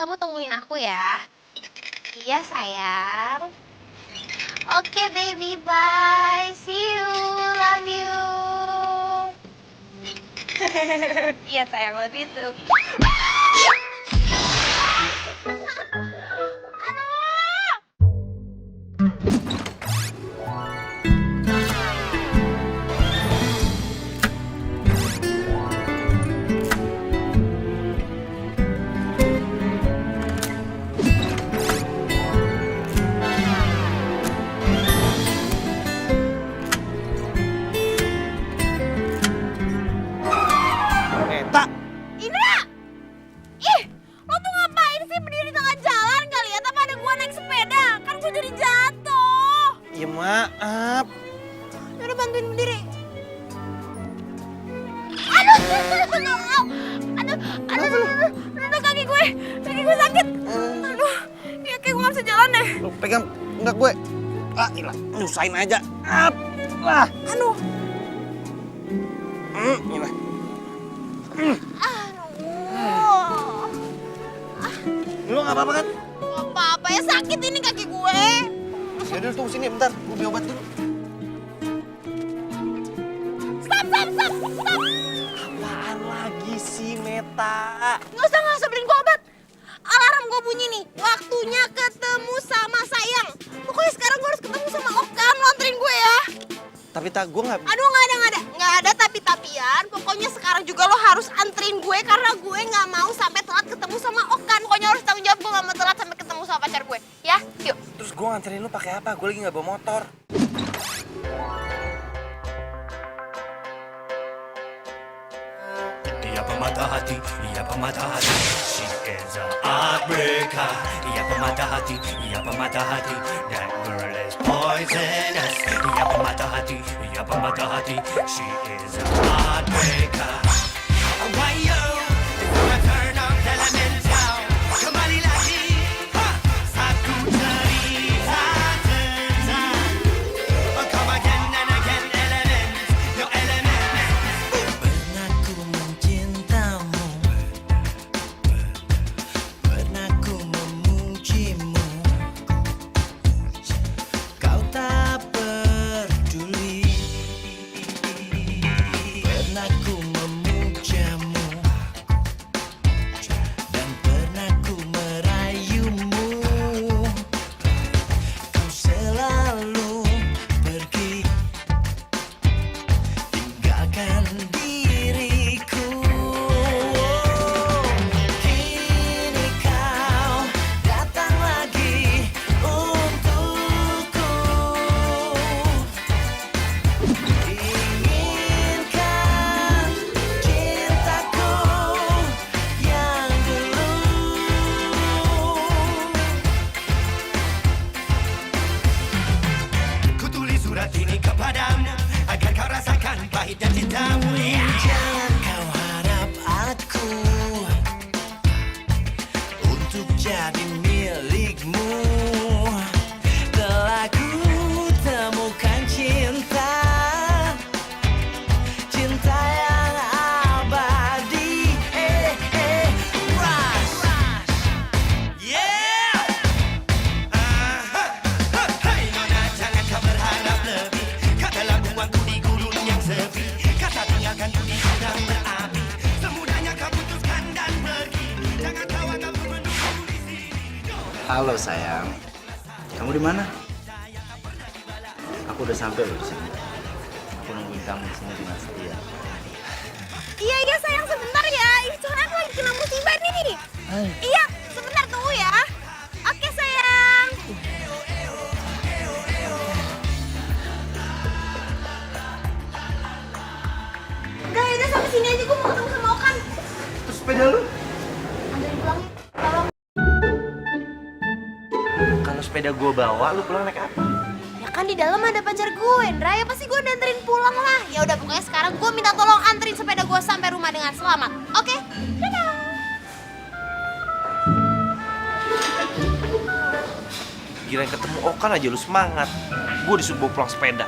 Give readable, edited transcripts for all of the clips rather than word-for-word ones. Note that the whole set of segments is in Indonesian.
kamu tungguin aku ya. Iya sayang. Oke baby, bye. See you, love you. Iya sayang, love you too. Meta, Indra! Ih, lo tuh ngapain sih berdiri di tengah jalan? Gak lihat apa ada gua naik sepeda? Kan gua jadi jatuh. ya maaf. Udah bantuin berdiri. Aduh, aduh, kaki gue sakit. Aduh, ya kayak gue gak bisa jalan deh. Lu pegang enggak gue. Ah, ilah, nyusahin aja. Ap, lah. Aduh, Ilah. aduh. Lu nggak apa-apa kan? Gak apa-apa ya, sakit ini kaki gue. Yaudah, tunggu sini bentar. Gue beli obat dulu. Stop. Apaan lagi sih, Meta? Gak usah beliin gue obat. Alarm gue bunyi nih, waktunya ketemu sama sayang. Pokoknya sekarang gue harus ketemu sama Okan, lo anterin gue ya. Tapi tak, gue nggak... Aduh, nggak ada tapi-tapian. Pokoknya sekarang juga lo harus anterin gue karena gue nggak mau sampai telat ketemu sama Okan. Pokoknya harus tanggung jawab, gue nggak mau telat sampai ketemu sama pacar gue. Ya, yuk. Terus gue nganterin lu pakai apa? Gue lagi nggak bawa motor. Ia pemata hati, ia pemata hati. She is a heartbreaker. Ia pemata hati, ia pemata hati. That girl is poisonous. Ia pemata hati, ia pemata hati. She is a heartbreaker. Why yo? Gonna turn up the elemental. Kembali lagi, satu cerita tentang. Come again and again, elements, your elements. Pernah ku mencintamu, pernah ku memujimu. Kau tak peduli. Pernah ku memujamu dan pernah ku merayumu. Kau selalu pergi, tinggalkan diriku. Kini kau datang lagi untukku. Inginkan cintaku yang dulu. Ku tulis surat ini kepadamu agar kau rasakan pahitnya cintamu. Jangan kau harap aku untuk jadi milikmu. Telah ku temukan cinta, cinta yang abadi. Rush. Yeah. Hai nona, jangan kau berharap lebih. Kau telah buangku di gurun yang sepi. Kata tinggalkanku di gudang berapi. Semudahnya kau putuskan dan pergi. Jangan kau anggap ku menunggu di sini. Halo sayang, kamu di mana? Aku udah sampai loh di sini. Aku nungguin kamu di sini dengan setia. Iya sayang, sebentar ya. Ih, soalnya aku lagi kena musibah nih. Iya, sebentar tunggu ya. Oke sayang. Udah sampai sini aja, gue mau ketemu sama Okan. Terus sepeda lu? Anterin pulang ya. Tolong. Kalau sepeda gua bawa, lu pulang naik apa? Ya kan di dalam ada pacar gue, Indra. Ya pasti gue anterin pulang lah. Ya udah pokoknya sekarang gue minta tolong anterin sepeda gue sampai rumah dengan selamat. Oke? Dadah. Kirain ketemu Okan aja lu semangat. Gue disuruh bawa pulang sepeda.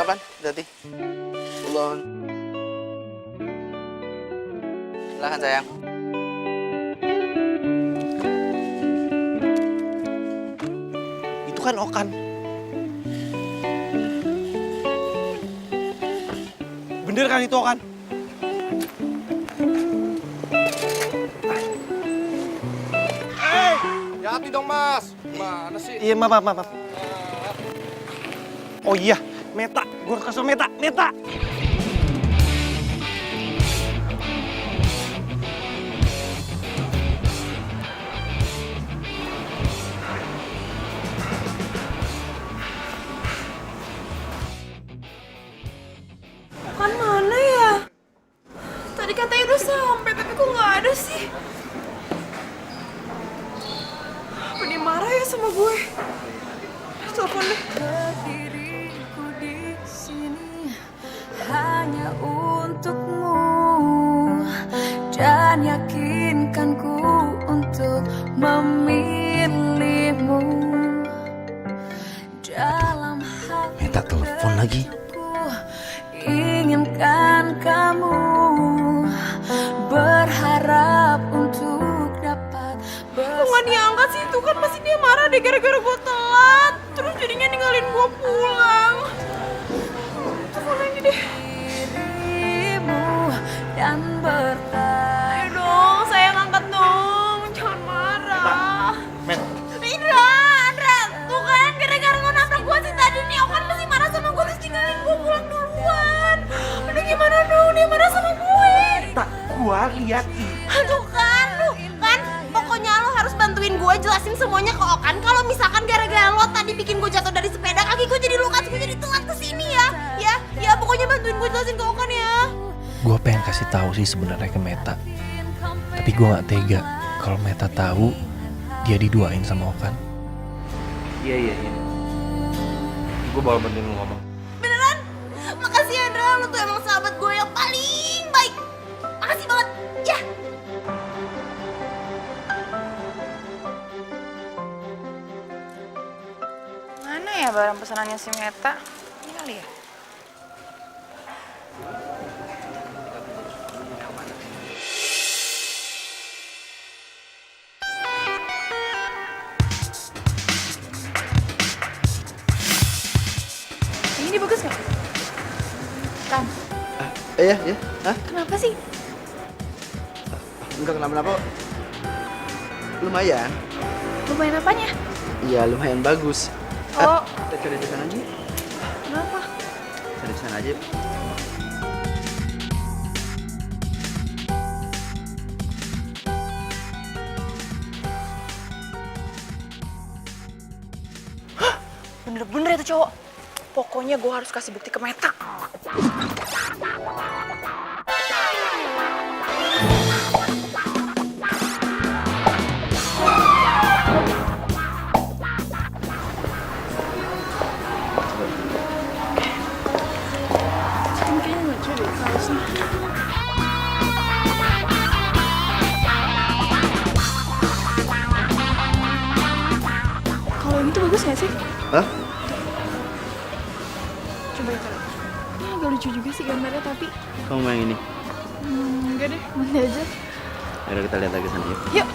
Pelan-pelan, hati-hati. Ulon. Silakan sayang. Itu kan Okan. Bener kan itu Okan? Hati dong mas, gimana sih? Iya, maaf. Oh iya, Meta. Gue harus kasih Meta. Okan mana ya? Tadi katanya udah sampai, tapi kok nggak ada sih? Apa dia marah ya sama gue? Telepon deh. Diriku di sini hanya untukmu dan yakinkanku untuk memilihmu dalam hati. Minta telepon lagi. Inginkan kamu, berharap untuk dapat Kok nggak diangkat sih? Itu kan pasti dia marah deh gara-gara gue telat. Terus jadinya ninggalin gue pulang. Telepon lagi deh. dirimu dan bertanya. Ayo dong, sayang angkat dong. Jangan marah. Met. Indra, tuh kan gara-gara lo nabrak gue sih tadi nih. Okan pasti marah sama gue terus tinggalin gue pulang duluan. Aduh gimana dong, dia marah sama gue. Tak, gue lihat. Aduh kan, lu kan pokoknya lo harus bantuin gue jelasin semuanya ke Okan. Kalau misalkan gara-gara lo tadi bikin gue jatuh dari sepeda, kaki gue jadi luka, gue jadi telat kesini ya. Ya pokoknya bantuin gue jelasin ke Okan ya. Gue pengen kasih tahu sih sebenarnya ke Meta, tapi gue nggak tega kalau Meta tahu dia diduain sama Okan. Iya. Gue bakal bantuin lu ngomong. Beneran? Makasih ya Indra, lo tuh emang sahabat gue yang paling baik. Makasih banget, ya. Mana ya barang pesanannya si Meta? Ini kali ya? Ini bagus nggak? Kan, Iya. Hah? kenapa sih? Enggak kenapa-napa. Lumayan. Lumayan apanya? Iya, lumayan bagus. Oh, Kita cari di sana aja. kenapa? Cari di sana aja. Bener-bener itu cowok. Pokoknya gue harus kasih bukti ke Meta. Kalau yang itu bagus gak sih? Hah? Coba itu. Ini agak lucu juga sih gambarnya, tapi Kamu mau yang ini? enggak deh, nanti aja. Yaudah kita lihat lagi sana yuk. Yuk.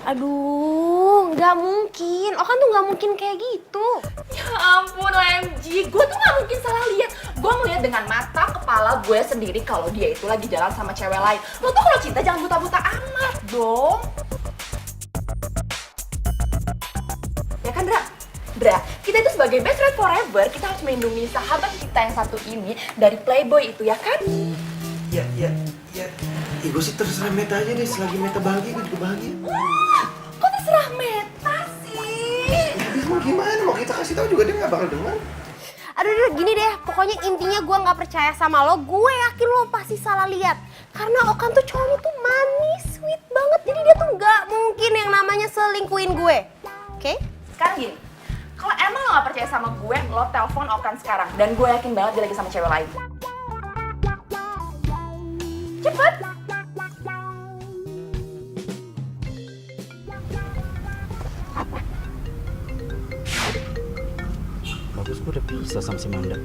Aduh, nggak mungkin. Okan tuh nggak mungkin kayak gitu. Ya ampun OMG, gue tuh gak mungkin salah lihat. Gue ngeliat dengan mata kepala gue sendiri kalau dia itu lagi jalan sama cewek lain. Lo tuh kalau cinta jangan buta-buta amat dong. Ya kan Dra? Dra, kita itu sebagai best friend forever, kita harus melindungi sahabat kita yang satu ini dari playboy itu, ya kan? Ya. Gue sih terserah Meta aja deh. Selagi Meta bahagia, gue juga bahagia. Kok terserah Meta sih? Ya, mau gimana? Mau kita kasih tahu juga dia nggak bakal dengar. Aduh, gini deh. Pokoknya intinya gue nggak percaya sama lo. Gue yakin lo pasti salah lihat. Karena Okan tuh cowoknya tuh manis, sweet banget. Jadi dia tuh nggak mungkin yang namanya selingkuhin gue. Oke? Sekarang gini, kalau emang lo gak percaya sama gue, lo telepon Okan sekarang. Dan gue yakin banget dia lagi sama cewek lain. Cepet! udah pisah sama si Manda.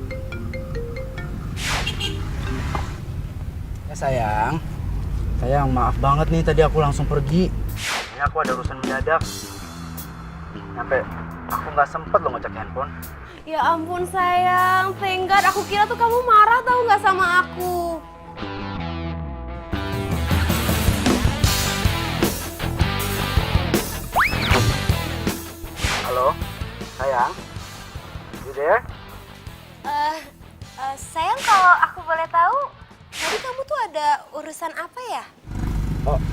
Ya sayang maaf banget nih tadi aku langsung pergi. Ini aku ada urusan mendadak. Sampai aku nggak sempet lo ngecek handphone. Ya ampun sayang, thank God. Aku kira tuh kamu marah tau nggak sama aku. Halo, sayang. You there? Sayang kalau aku boleh tahu, tadi kamu tuh ada urusan apa ya?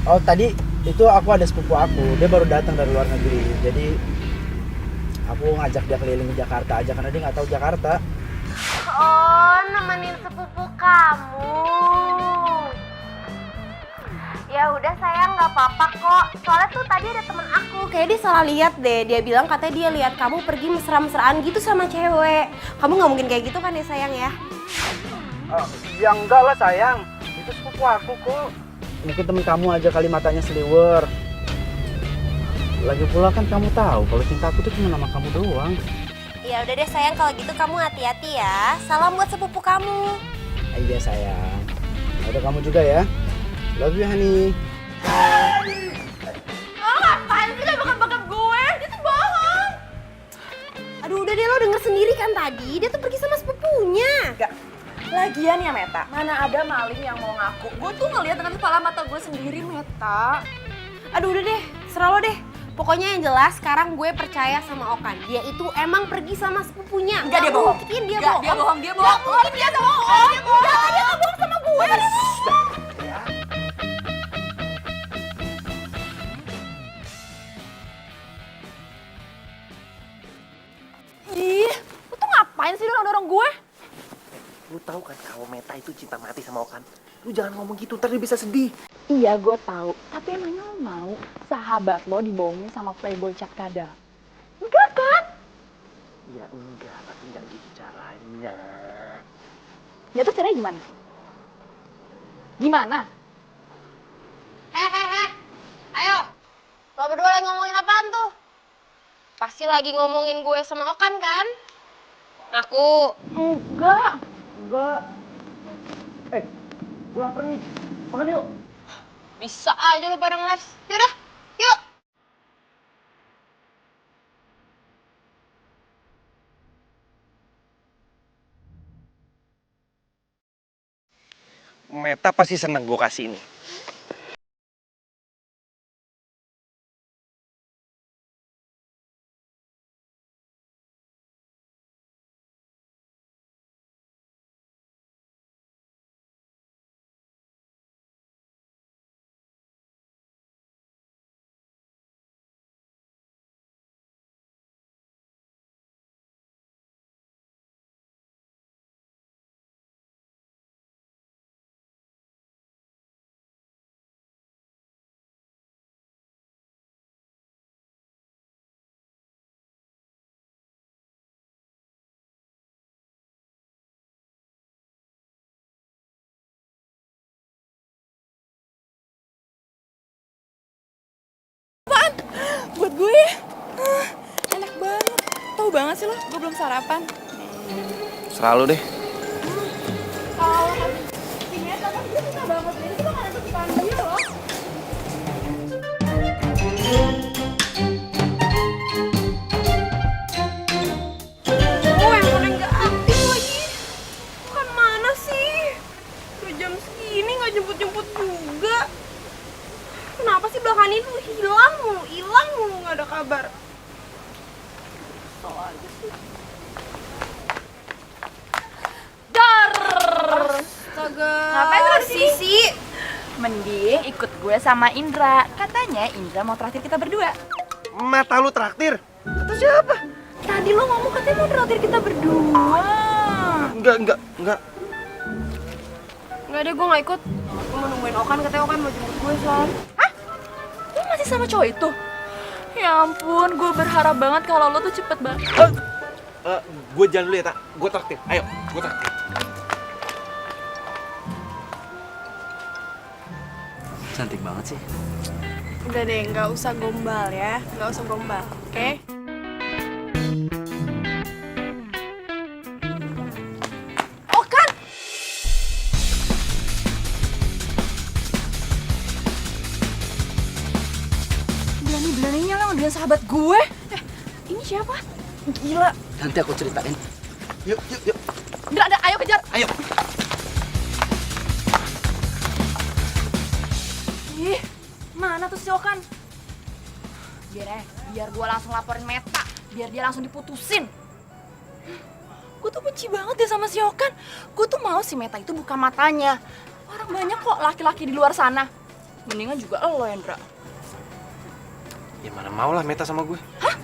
Oh tadi itu aku ada sepupu aku, dia baru datang dari luar negeri. Jadi aku ngajak dia keliling ke Jakarta aja karena dia nggak tahu Jakarta. Oh, nemenin sepupu kamu. Ya udah sayang, nggak apa-apa kok. Soalnya tuh tadi ada temen aku, kayak dia salah lihat deh. Dia bilang katanya dia lihat kamu pergi mesra-mesraan gitu sama cewek. Kamu nggak mungkin kayak gitu kan ya sayang ya? Ya enggak lah sayang, itu sepupu aku kok. Mungkin temen kamu aja kali matanya seliwer. Lagi pula kan kamu tahu kalau cinta aku tuh cuma sama kamu doang. Ya udah deh sayang, kalau gitu kamu hati-hati ya. Salam buat sepupu kamu. Iya sayang. Udah kamu juga ya. Love you honey. Oh, apaan sih lo bakap-bakap gue? Dia tuh bohong. Aduh udah deh, lo denger sendiri kan tadi. Dia tuh pergi sama sepupunya. Enggak. Lagian ya Meta, mana ada maling yang mau ngaku. Gue tuh ngeliat dengan kepala mata gue sendiri, Meta. Aduh udah deh, serah lo deh. Pokoknya yang jelas sekarang gue percaya sama Okan. Dia itu emang pergi sama sepupunya. Enggak, dia bohong. Mungkin dia Enggak, bohong. dia bohong, dia bohong. Enggak mungkin dia bohong. Enggak, dia nggak bohong sama gue. Ih, lu tuh ngapain sih dorong-dorong gue? Lu tahu kan kalau Meta itu cinta mati sama Okan. Lu jangan ngomong gitu, ntar dia bisa sedih. Iya, gue tahu. Tapi emangnya lo mau sahabat lo dibohongin sama playboy Cat Kada? Enggak kan? Ya enggak, tapi nggak gitu caranya. Ya tuh caranya gimana? Gimana? Ayo, lo berdua lagi ngomongin apaan tuh? Pasti lagi ngomongin gue sama Okan kan? Aku Enggak. Gue lapar nih, makan yuk. bisa aja lo pada ngeles. Yaudah, yuk. Meta pasti seneng gue kasih ini. Buat gue, enak banget. Tahu banget sih lo, gue belum sarapan. Selalu deh. Kalau si Meta kan dia suka banget. Ini tuh makanan kesukaan dia loh. Oh, yang udah nggak aktif lagi. Kan mana sih? Udah jam segini nggak jemput-jemput juga. Kenapa sih belakangan ini tuh hilang mulu, nggak ada kabar. Kesel aja sih. Dar. Astaga. Ngapain lo di sini? Sisi? Mending ikut gue sama Indra. Katanya Indra mau traktir kita berdua. Mata lu traktir? Kata siapa? Tadi lo ngomong katanya mau traktir kita berdua. Enggak. Nggak deh, gue nggak ikut. Gue mau nungguin Okan, katanya Okan mau jemput gue soal. Lo masih sama cowok itu? Ya ampun, gue berharap banget kalau lo tuh cepet banget. Gue jalan dulu ya, Tak. Gue traktir. Ayo, gue traktir. Cantik banget sih. Udah deh, nggak usah gombal ya. Nggak usah gombal, oke? Ini beraninya lah dengan sahabat gue. Ini siapa? Gila. Nanti aku ceritain. Yuk, yuk, yuk. Udah, ayo kejar. Ayo. Ih, mana tuh si Okan? Biar gue langsung laporin Meta. Biar dia langsung diputusin. Gue tuh benci banget deh sama si Okan. Gue tuh mau si Meta itu buka matanya. Orang banyak kok laki-laki di luar sana. Mendingan juga lo, Hendra. Ya mana mau lah Meta sama gue. Hah?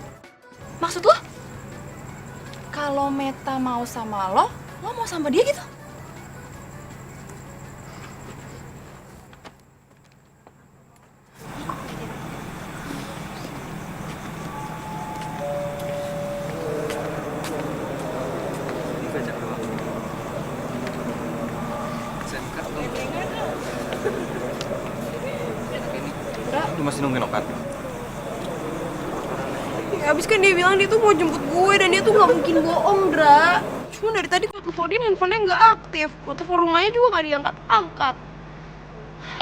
Maksud lo? Kalau Meta mau sama lo mau sama dia gitu? Lu masih nungguin Okan? Ya, abis kan dia bilang dia tuh mau jemput gue dan dia tuh gak mungkin bohong, Dra. Cuma dari tadi gue teleponin handphonenya gak aktif. Gue telepon rumahnya juga gak diangkat-angkat.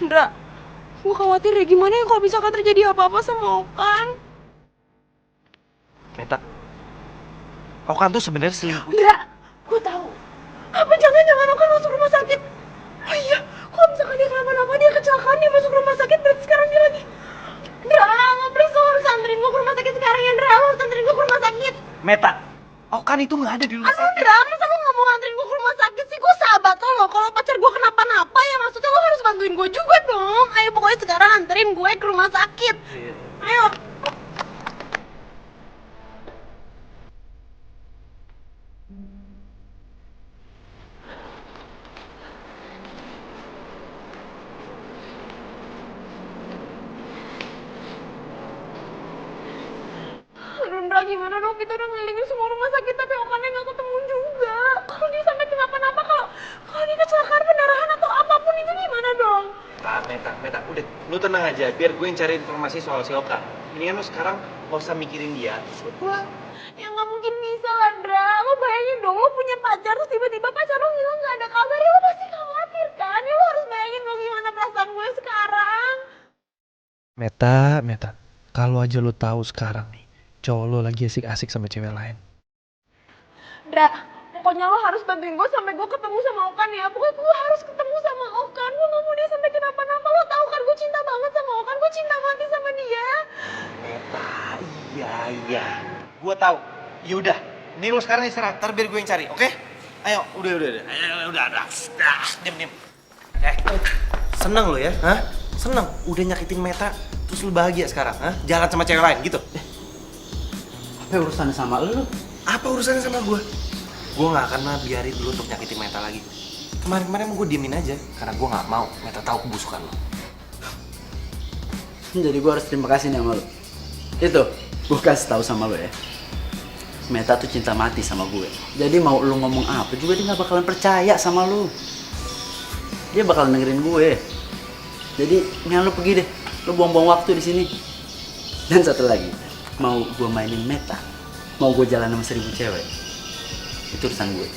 Dra, gue khawatir ya gimana ya kalau misalkan terjadi apa-apa sama Okan. Meta, Okan tuh sebenarnya selingkuh. Dra, gue tahu. Apa jangan-jangan Okan masuk rumah sakit? Oh iya, kalau misalkan dia kenapa-napa, dia kecelakaan, dia masuk rumah sakit, berarti sekarang dia lagi... Dra, lo please lo harus anterin gue ke rumah sakit sekarang ya, Dra. Lo harus anterin gue ke rumah sakit. Meta, Okan itu nggak ada di rumah Aduh, sakit. Dra, masa lo nggak mau anterin gue ke rumah sakit sih? Gue sahabat lo. Kalau pacar gue kenapa-napa ya maksudnya lo harus bantuin gue juga dong. Ayo pokoknya sekarang anterin gue ke rumah sakit. Ayo. Aduh, Dra, gimana dong? Kita udah ngelilingin semua rumah sakit tapi Okannya nggak ketemu juga. Kalau dia sampai kenapa-napa, kalau dia kecelakaan pendarahan atau apapun itu gimana dong? Meta, udah, lu tenang aja, biar gue yang cari informasi soal si Okan. Mendingan lu sekarang nggak usah mikirin dia, terus lu pulang. Ya nggak mungkin bisa lah, Dra. Lo bayangin dong, lo punya pacar terus tiba-tiba pacar lo hilang nggak ada kabar, ya lo pasti khawatir kan? Ya lo harus bayangin dong gimana perasaan gue sekarang. Meta, kalau aja lo tahu sekarang nih, cowok lo lagi asik-asik sama cewek lain. Dra, pokoknya lo harus bantuin gue sampai gue ketemu sama Okan ya. Pokoknya gue harus ketemu sama Okan. Gue gak mau dia sampai kenapa-napa. Lo tau kan gue cinta banget sama Okan. Gue cinta mati sama dia. Meta, iya. Gue tahu. Yaudah, ini lu sekarang istirahat, ntar biar gue yang cari, oke? Ayo, udah. Udah. Diam. Seneng lo ya, hah? Seneng, udah nyakitin Meta, terus lu bahagia sekarang, hah? Jalan sama cewek lain, gitu? Apa urusannya sama lu? Apa urusannya sama gue? Gue gak akan biarin lu untuk nyakitin Meta lagi. Kemarin-kemarin gue diemin aja, karena gue gak mau Meta tahu kebusukan lo. Jadi gue harus terima kasih nih sama lu. Itu, gue kasih tahu sama lu ya. Meta tuh cinta mati sama gue. Jadi mau lu ngomong apa juga dia gak bakalan percaya sama lu. Dia bakalan dengerin gue. Jadi, mendingan lu pergi deh. Lu buang-buang waktu di sini. Dan satu lagi, mau gue mainin Meta, mau gue jalan sama 1000 cewek, itu urusan gue.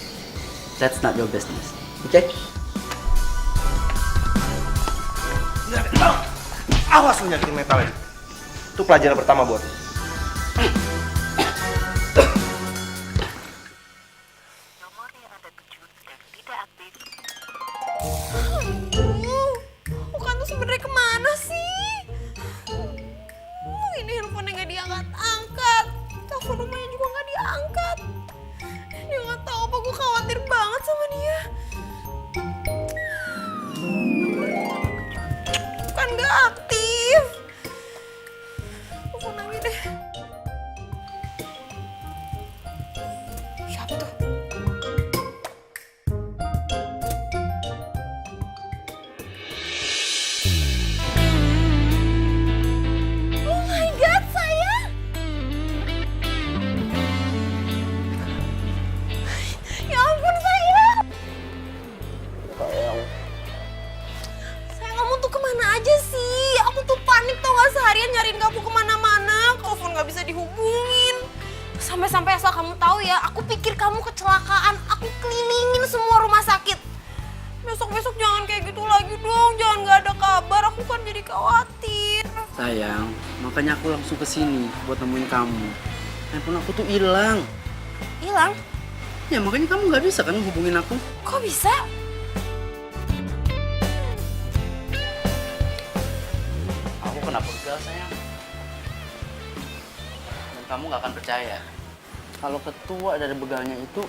That's not your business, oke? Awas lu nyakitin Meta lagi. Itu pelajaran pertama buat lu. Okan tuh sebenarnya kemana sih? Ini handphonenya gak diangkat-angkat. Telepon rumahnya juga gak diangkat. Dia gak tahu apa, gue khawatir banget sama dia. Bukan gak aktif. Telepon lagi deh. Siapa tuh? Oh my god, sayang. Ya ampun, sayang. Sayang, kamu tuh kemana aja sih? Aku tuh panik tau gak, seharian nyariin kamu kemana-mana. Telepon gak bisa dihubungin. Sampai-sampai asal kamu tahu ya, aku pikir kamu kecelakaan. Aku kelilingin semua rumah sakit. Besok-besok jangan kayak gitu lagi dong. Jangan gak ada kabar, aku kan jadi khawatir. Sayang, makanya aku langsung ke sini buat nemuin kamu. Handphone aku tuh hilang. Hilang? Ya makanya kamu nggak bisa kan hubungin aku. Kok bisa? Aku kena begal sayang. Dan kamu nggak akan percaya. Kalau ketua dari begalnya itu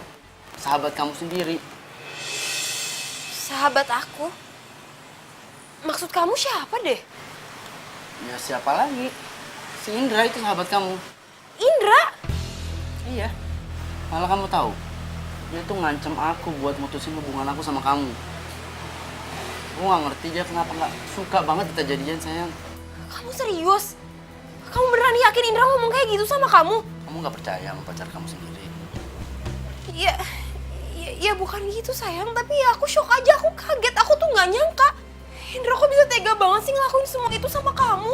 sahabat kamu sendiri. Sahabat aku? Maksud kamu siapa deh? Ya siapa lagi? Si Indra itu sahabat kamu. Indra? Iya. Malah kamu tahu, dia tuh ngancem aku buat mutusin hubungan aku sama kamu. Aku nggak ngerti dia kenapa nggak suka banget kita jadian sayang. Kamu serius? Kamu beneran yakin Indra ngomong kayak gitu sama kamu? Kamu nggak percaya sama pacar kamu sendiri? Ya bukan gitu sayang, tapi ya aku shock aja, aku kaget, aku tuh nggak nyangka. Indra kok bisa tega banget sih ngelakuin semua itu sama kamu?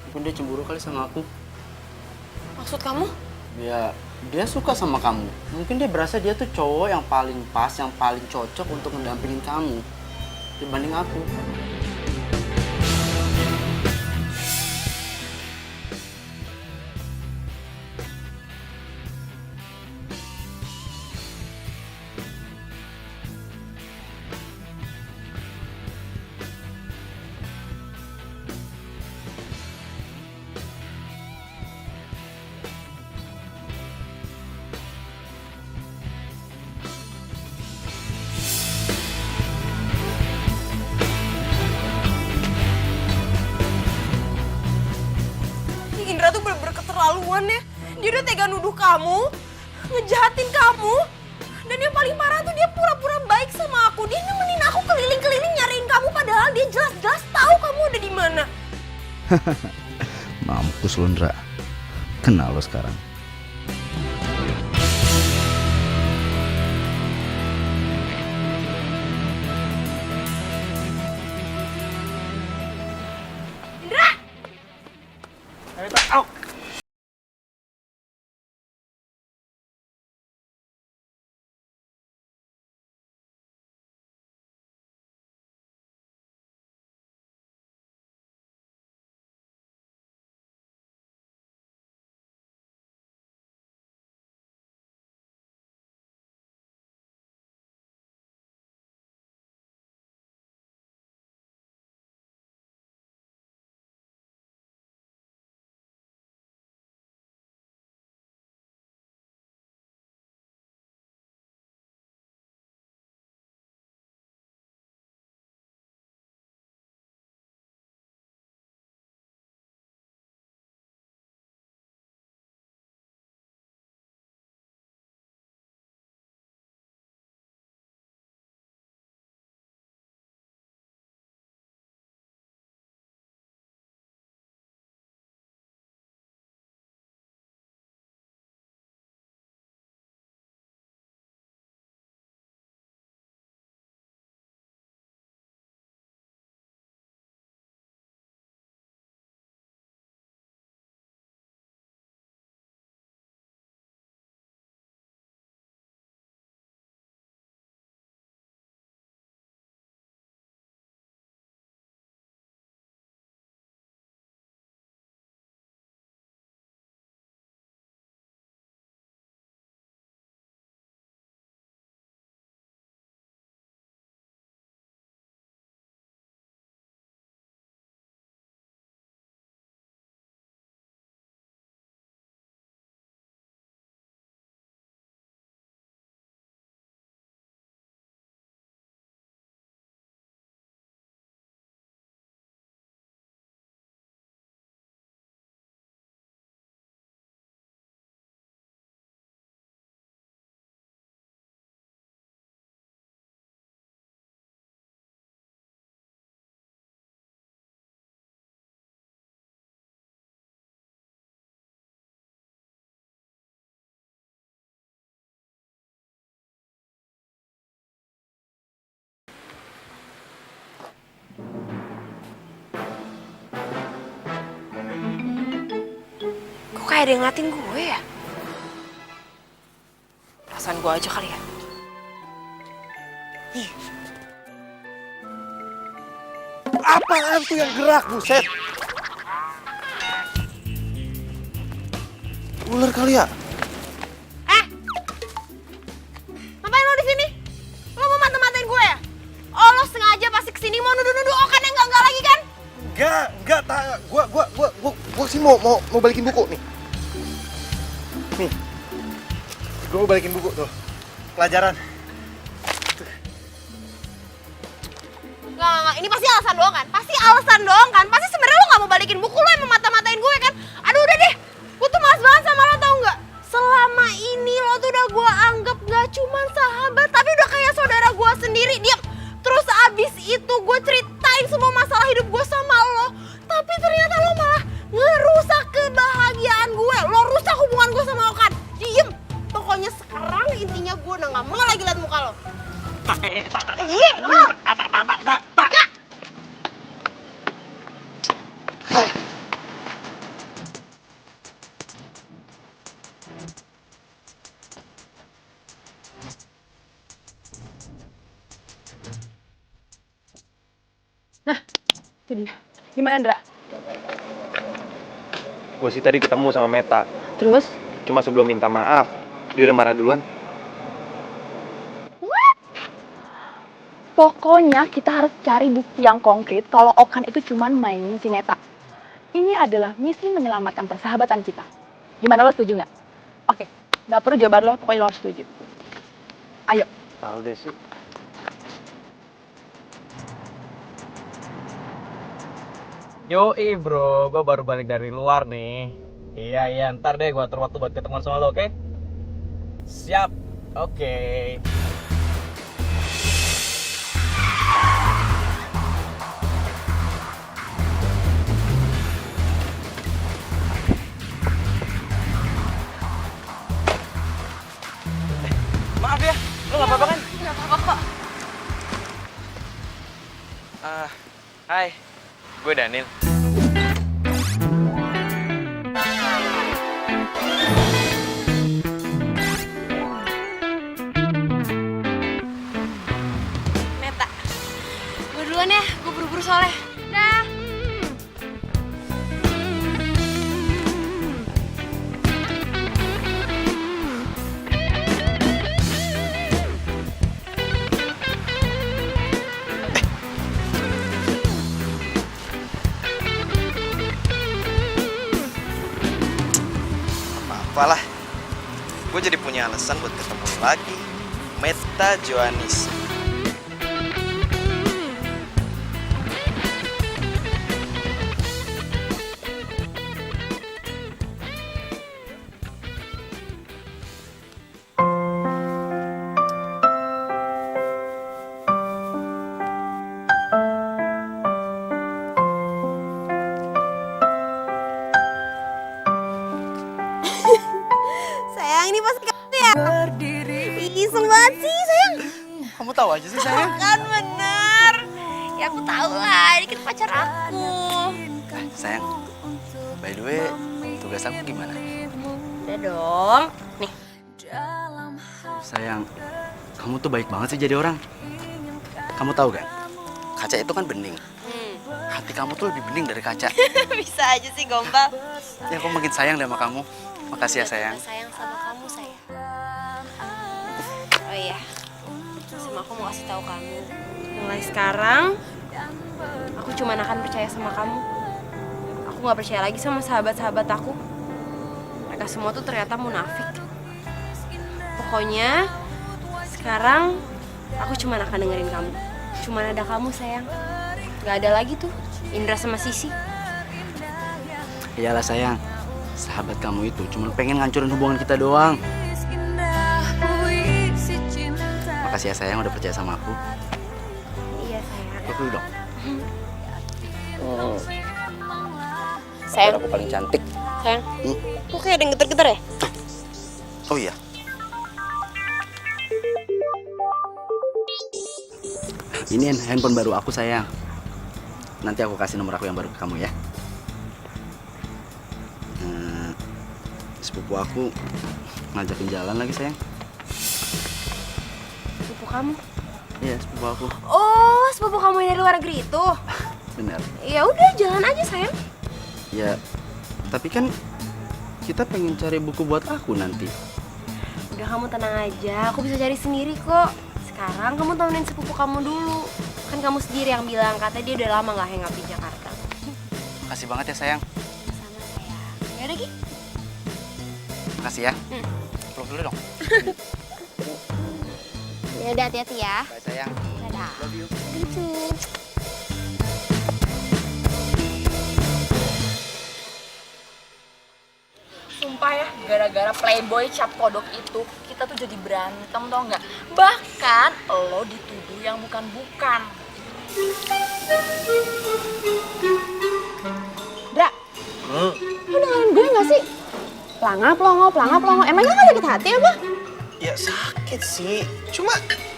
Mungkin dia cemburu kali sama aku. Maksud kamu? Ya, dia suka sama kamu. Mungkin dia berasa dia tuh cowok yang paling pas, yang paling cocok untuk mendampingin kamu dibanding aku. Indra tuh bener-bener keterlaluan ya. Dia udah tega nuduh kamu, ngejahatin kamu. Dan yang paling parah tuh dia pura-pura baik sama aku. Dia nemenin aku keliling-keliling nyariin kamu padahal dia jelas-jelas tahu kamu ada di mana. Mampus lu, Indra. Kenal lo sekarang. Kayak ada yang ngatin gue ya? Perasaan gue aja kali ya? Ih. Apaan tuh yang gerak, buset? Ular kali ya? Ngapain lo di sini? Lo mau mata-matain gue ya? Oh, lo sengaja pasti kesini mau nuduh-nuduh Okan yang enggak lagi kan? Enggak, gua sih mau balikin buku nih. Nih. Gua mau balikin buku tuh. Pelajaran. Enggak, ini pasti alasan doang kan? Pasti alasan doang kan? Pasti sebenarnya lo nggak mau balikin buku, lo yang mata-matain gue kan? Aduh udah deh, gue tuh malas banget sama lo tau nggak? Selama ini lo tuh udah gue anggap nggak cuman sahabat, tapi udah kayak saudara gue sendiri. Diam. Terus abis itu gue ceritain semua masalah hidup gue sama lo, tapi ternyata lo malah ngerusak kebahagiaan gue. Lo rusak hubungan gue sama Okan. Diem. Pokoknya sekarang intinya gue udah nggak mau lagi liat muka lo. Jadi, gimana Andra? Gue sih tadi ketemu sama Meta. Terus? Cuma sebelum minta maaf, dia udah marah duluan. Pokoknya kita harus cari bukti yang konkret kalau Okan itu cuman mainin si Meta. Ini adalah misi menyelamatkan persahabatan kita. Gimana, lo setuju nggak? Oke, nggak perlu jawaban lo, pokoknya lo harus setuju. Ayo. Tahu deh sih. Yoi bro, gue baru balik dari luar nih. Iya, ntar deh gue atur waktu buat ketemuan sama lo, oke? Siap, oke. Maaf ya, lo gak apa-apa kan? Nggak apa-apa kok. Hai, gue Daniel. Meta, gue duluan ya, gue buru-buru soalnya. Dah. Apalah, gue jadi punya alasan buat ketemu lagi. Meta Joanis. Sayang, ini pasti kamu ya? Ih, iseng banget sih, sayang. Kamu tahu aja sih sayang. Kan bener. Ya aku tahu lah, ini kan pacar aku. Sayang, by the way, tugas aku gimana? Udah dong. Nih. Sayang, kamu tuh baik banget sih jadi orang. Kamu tahu kan, kaca itu kan bening. Hati kamu tuh lebih bening dari kaca. Bisa aja sih, gombal. Ya, aku makin sayang deh sama kamu. Makasih ya sayang. Sayang sama kamu, sayang. Oh iya, sama aku mau kasih tahu kamu. Mulai sekarang, aku cuma akan percaya sama kamu. Aku nggak percaya lagi sama sahabat-sahabat aku. Mereka semua tuh ternyata munafik. Pokoknya, sekarang aku cuma akan dengerin kamu. Cuma ada kamu, sayang. Gak ada lagi tuh, Indra sama Sisi. Iyalah sayang, sahabat kamu itu cuma pengen ngancurin hubungan kita doang. Makasih ya sayang udah percaya sama aku. Iya, sayang. Peluk dulu dong. Sayang, Biar aku paling cantik. sayang. Kok kayak ada yang getar-getar ya? Oh iya. Ini handphone baru aku sayang. Nanti aku kasih nomor aku yang baru ke kamu ya. Sepupu aku ngajakin jalan lagi sayang. Sepupu kamu? Iya sepupu aku. Oh, sepupu kamu yang dari luar negeri itu? Benar. Ya udah, jalan aja sayang. Ya, tapi kan kita pengen cari buku buat aku nanti. Udah kamu tenang aja, aku bisa cari sendiri kok. Sekarang kamu temenin sepupu kamu dulu. Kan kamu sendiri yang bilang katanya dia udah lama gak hangout di Jakarta. Makasih banget ya sayang. Sama sayang. Yaudah Ki. Makasih ya. Peluk dulu dong. Yaudah, hati-hati ya. Bye sayang. Dadah. Love you. Gitu. Sumpah ya, gara-gara playboy cap kodok itu, kita tuh jadi berantem tau nggak? Bahkan lo dituduh yang bukan-bukan. Dra, lu dengerin gue gak sih? Pelangap longo. Emangnya gak sakit hati apa? Ya sakit sih. Cuma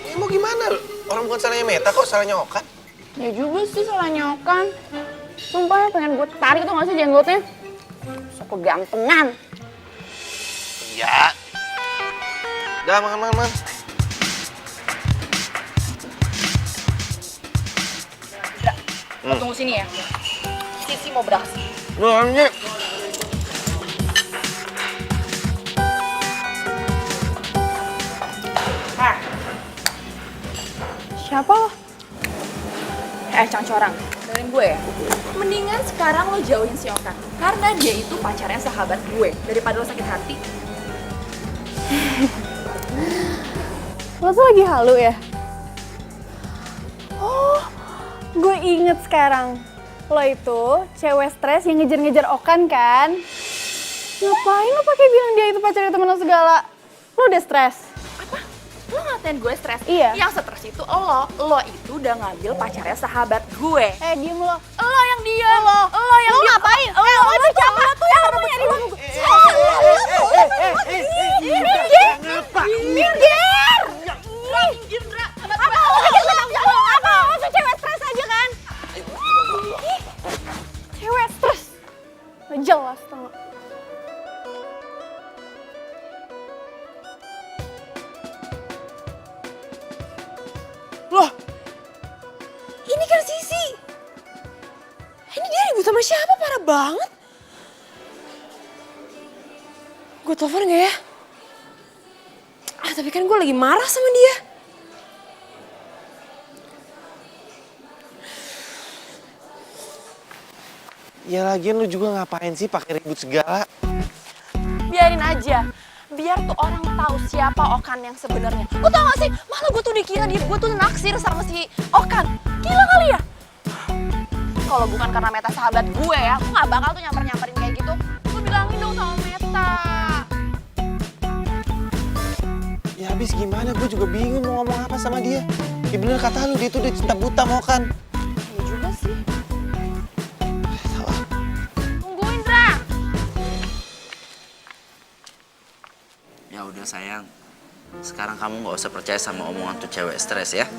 ya mau gimana? Orang bukan salahnya Meta kok, salahnya Okan. Ya juga sih salahnya Okan. Sumpah ya pengen gue tarik tuh gak sih jenggotnya? So kegantengan. Iya. Udah makan. Lo tunggu sini ya. Sisi mau beraksi. Nanya. Siapa lo? Cangcorang, dengerin gue ya. Mendingan sekarang lo jauhin si Okan. Karena dia itu pacarnya sahabat gue. Daripada lo sakit hati. Lo tuh lagi halu ya? Oh, gue inget sekarang. Lo itu cewek stres yang ngejar-ngejar Okan kan? Ngapain lo pakai bilang dia itu pacarnya temen lo segala? Lo udah stres? Lo ngatain gue stres? Iya. Yang stres itu lo itu udah ngambil pacarnya sahabat gue. Diem lo. Lo yang diam. Lo yang Lo diam. ngapain? Lo itu siapa? Lo tuh yang rebut di gue. Minggir! Minggir, Dra. Apa? Lo tuh cewek stres aja kan? Cewek stres? Gak jelas tau gak? Loh, ini kan Sisi. Ini dia ribut sama siapa? Parah banget. Gue telepon gak ya? Tapi kan gue lagi marah sama dia. Ya lagian lu juga ngapain sih pakai ribut segala? Biarin aja. Biar tuh orang tahu siapa Okan yang sebenarnya. Lo tau gak sih? Malah gue tuh dikira gue tuh naksir sama si Okan. Gila kali ya? Kalau bukan karena Meta sahabat gue ya, gue gak bakal tuh nyamperin kayak gitu. Lo bilangin dong sama Meta. Ya habis gimana? Gue juga bingung mau ngomong apa sama dia. Ya bener kata lu, dia tuh udah cinta buta mau kan. Iya juga sih. Tungguin, Dra. Ya udah sayang, sekarang kamu nggak usah percaya sama omongan tuh cewek stres ya.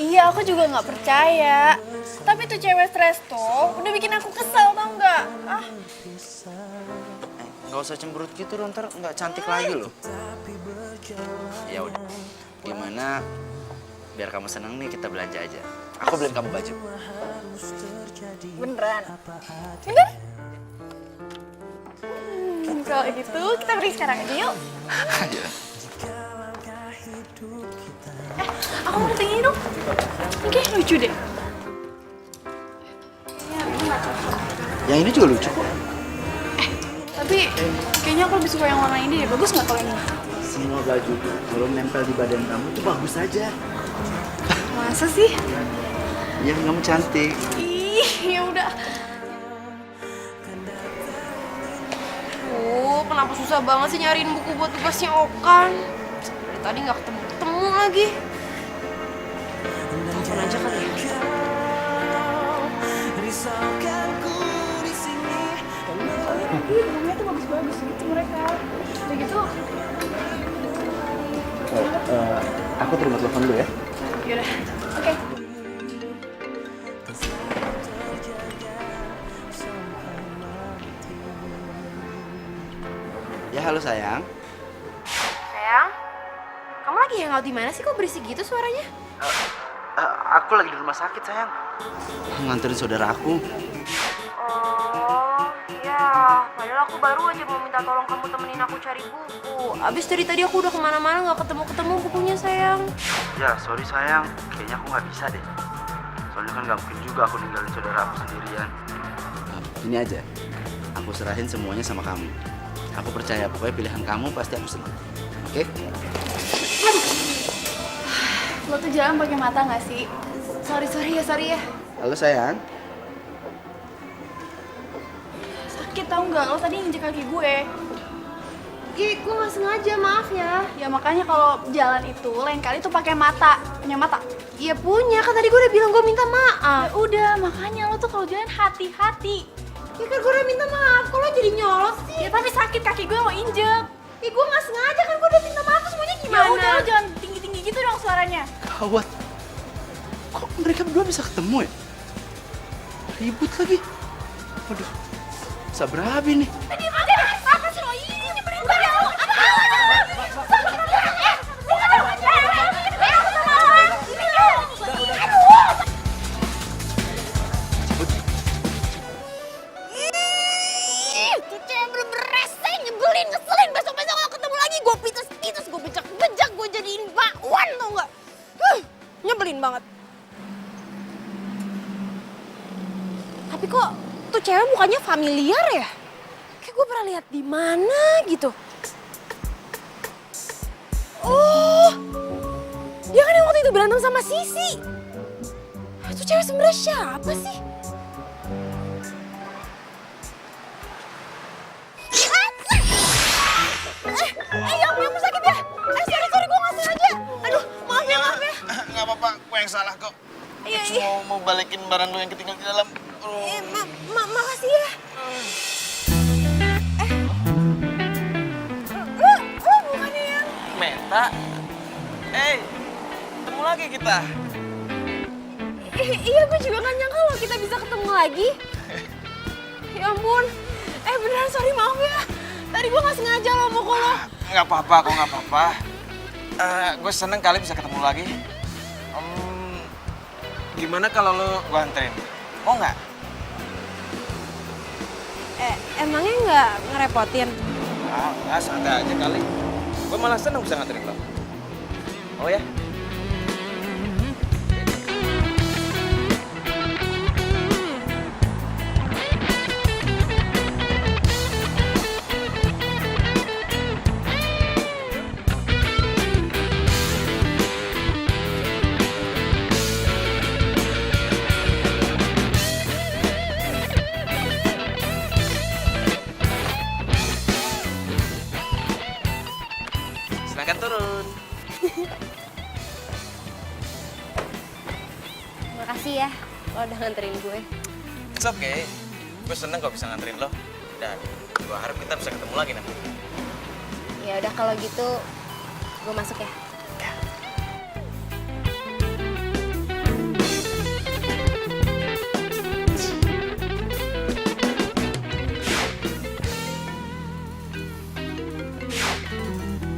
Iya, aku juga nggak percaya. Tapi tuh cewek stres tuh udah bikin aku kesel, tau nggak? Nggak usah cemberut gitu dong, ntar nggak cantik lagi loh. Ya udah, gimana? Biar kamu seneng nih kita belanja aja. Aku beliin kamu baju. Beneran? Bener? Kalau gitu kita pergi sekarang aja yuk. Ayo. Aku mau tinggi dong. Ini kayak lucu deh. Yang ini juga lucu kok. Tapi kayaknya aku lebih suka yang warna ini deh. Bagus nggak kalau ini? Semua baju tuh kalau nempel di badan kamu tuh bagus aja. Masa sih? Yang kamu cantik. Ih, ya udah. Kenapa susah banget sih nyariin buku buat tugasnya Okan? Dari tadi nggak ketemu lagi. Telepon aja kali ya. Rumahnya tuh bagus-bagus gitu mereka. Udah gitu. Aku terima telepon dulu ya. Yaudah, oke. Ya halo sayang. Sayang, kamu lagi hangout di mana sih? Kok berisik gitu suaranya? Aku lagi di rumah sakit sayang. Nganterin saudara aku. Oh, ya. Padahal aku baru aja mau minta tolong kamu temenin aku cari buku. Abis dari tadi aku udah kemana-mana nggak ketemu-ketemu bukunya, sayang. Ya, sorry sayang. Kayaknya aku nggak bisa deh. Soalnya kan nggak mungkin juga aku ninggalin saudara aku sendirian. Ini aja. Aku serahin semuanya sama kamu. Aku percaya pokoknya pilihan kamu pasti aku senang. Oke? Lo tuh jalan pakai mata nggak sih? Sorry ya. Halo sayang. Sakit tau nggak? Lo tadi nginjek kaki gue. Gue nggak sengaja, maaf ya. Ya makanya kalau jalan itu lain kali tuh pakai mata. Punya mata. Iya punya, kan tadi gue udah bilang gue minta maaf. Ya udah, makanya lo tuh kalau jalan hati-hati. Ya kan gue udah minta maaf, kok lo jadi nyolot sih? Ya tapi sakit kaki gue lo injek. Ya gue nggak sengaja kan, gue udah minta maaf, terus maunya Ya gimana? udah, lo jangan tinggi-tinggi gitu dong suaranya. Gawat. Kok mereka berdua bisa ketemu ya? Ribut lagi. Waduh. Bisa berabi nih. Diam aja deh, apa sih lo? Ini nyebelin banget lo. Itu cewek bener-bener rese, nyebelin, ngeselin. Besok-besok kalau ketemu lagi gue pites-pites, gue bejak-bejak, gue jadiin bakwan, tau gak? Nyebelin banget. Tapi kok tuh cewek mukanya familiar ya? Kayak gue pernah lihat di mana gitu. Oh, dia kan yang waktu itu berantem sama Sisi. Itu cewek sebenarnya siapa sih? Yang sakit ya? Sorry, gue nggak sengaja. Aduh, maaf ya. Nggak apa-apa, gue yang salah kok. Iya. Mau balikin barang lu yang ketinggalan di dalam. Makasih ya. Lu bukannya yang... Meta. Ketemu lagi kita. Iya, gue juga gak nyangka loh kita bisa ketemu lagi. Ya ampun. Beneran sorry, maaf ya. Tadi gue gak sengaja loh mukul lo. Nggak apa-apa kok, nggak apa-apa. Gue seneng kali bisa ketemu lagi. Gimana kalau lo gue anterin? Mau nggak? Emangnya nggak ngerepotin? Nggak, santai aja kali. Gue malah seneng bisa nganterin lo. Oh ya? Silahkan turun. Makasih ya, lo udah nganterin gue. It's okay. Gue seneng kok bisa nganterin lo. Dan gue harap kita bisa ketemu lagi nanti. Ya udah kalau gitu, gue masuk ya.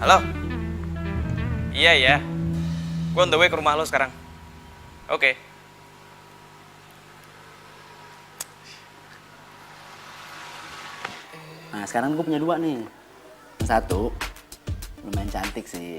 Halo? Iya ya. Gue on the way ke rumah lo sekarang. Oke. Nah, sekarang gue punya dua nih. Yang satu, lumayan cantik sih.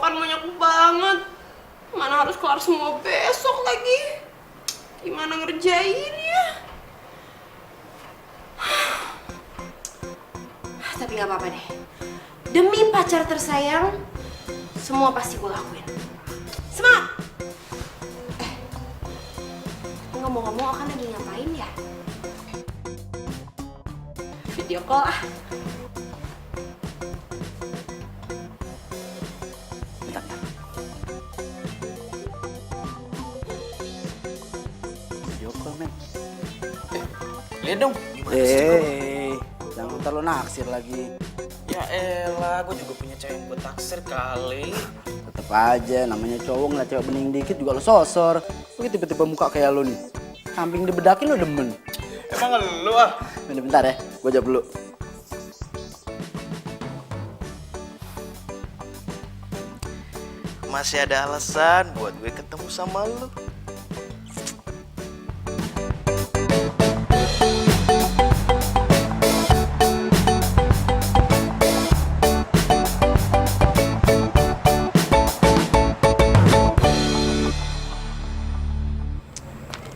Kan banyak banget. Mana harus kelar semua besok lagi. Gimana ngerjainnya? Tapi gak apa-apa deh. Demi pacar tersayang, semua pasti gue lakuin. Semangat! Ngomong-ngomong, Okan lagi ngapain ya? Video call ah. Bentar, bentar. Video call, men. Lihat dong. Jangan terlalu naksir lagi. Ya elah, gue juga punya cewek yang gue taksir kali. Tetep aja, namanya cowok ngeliat cewek bening dikit juga lo sosor. Begitu tiba-tiba muka kayak lo nih. Samping dibedakin lo demen. Emang lu ah? Bentar ya, gue jawab dulu. Masih ada alasan buat gue ketemu sama lu.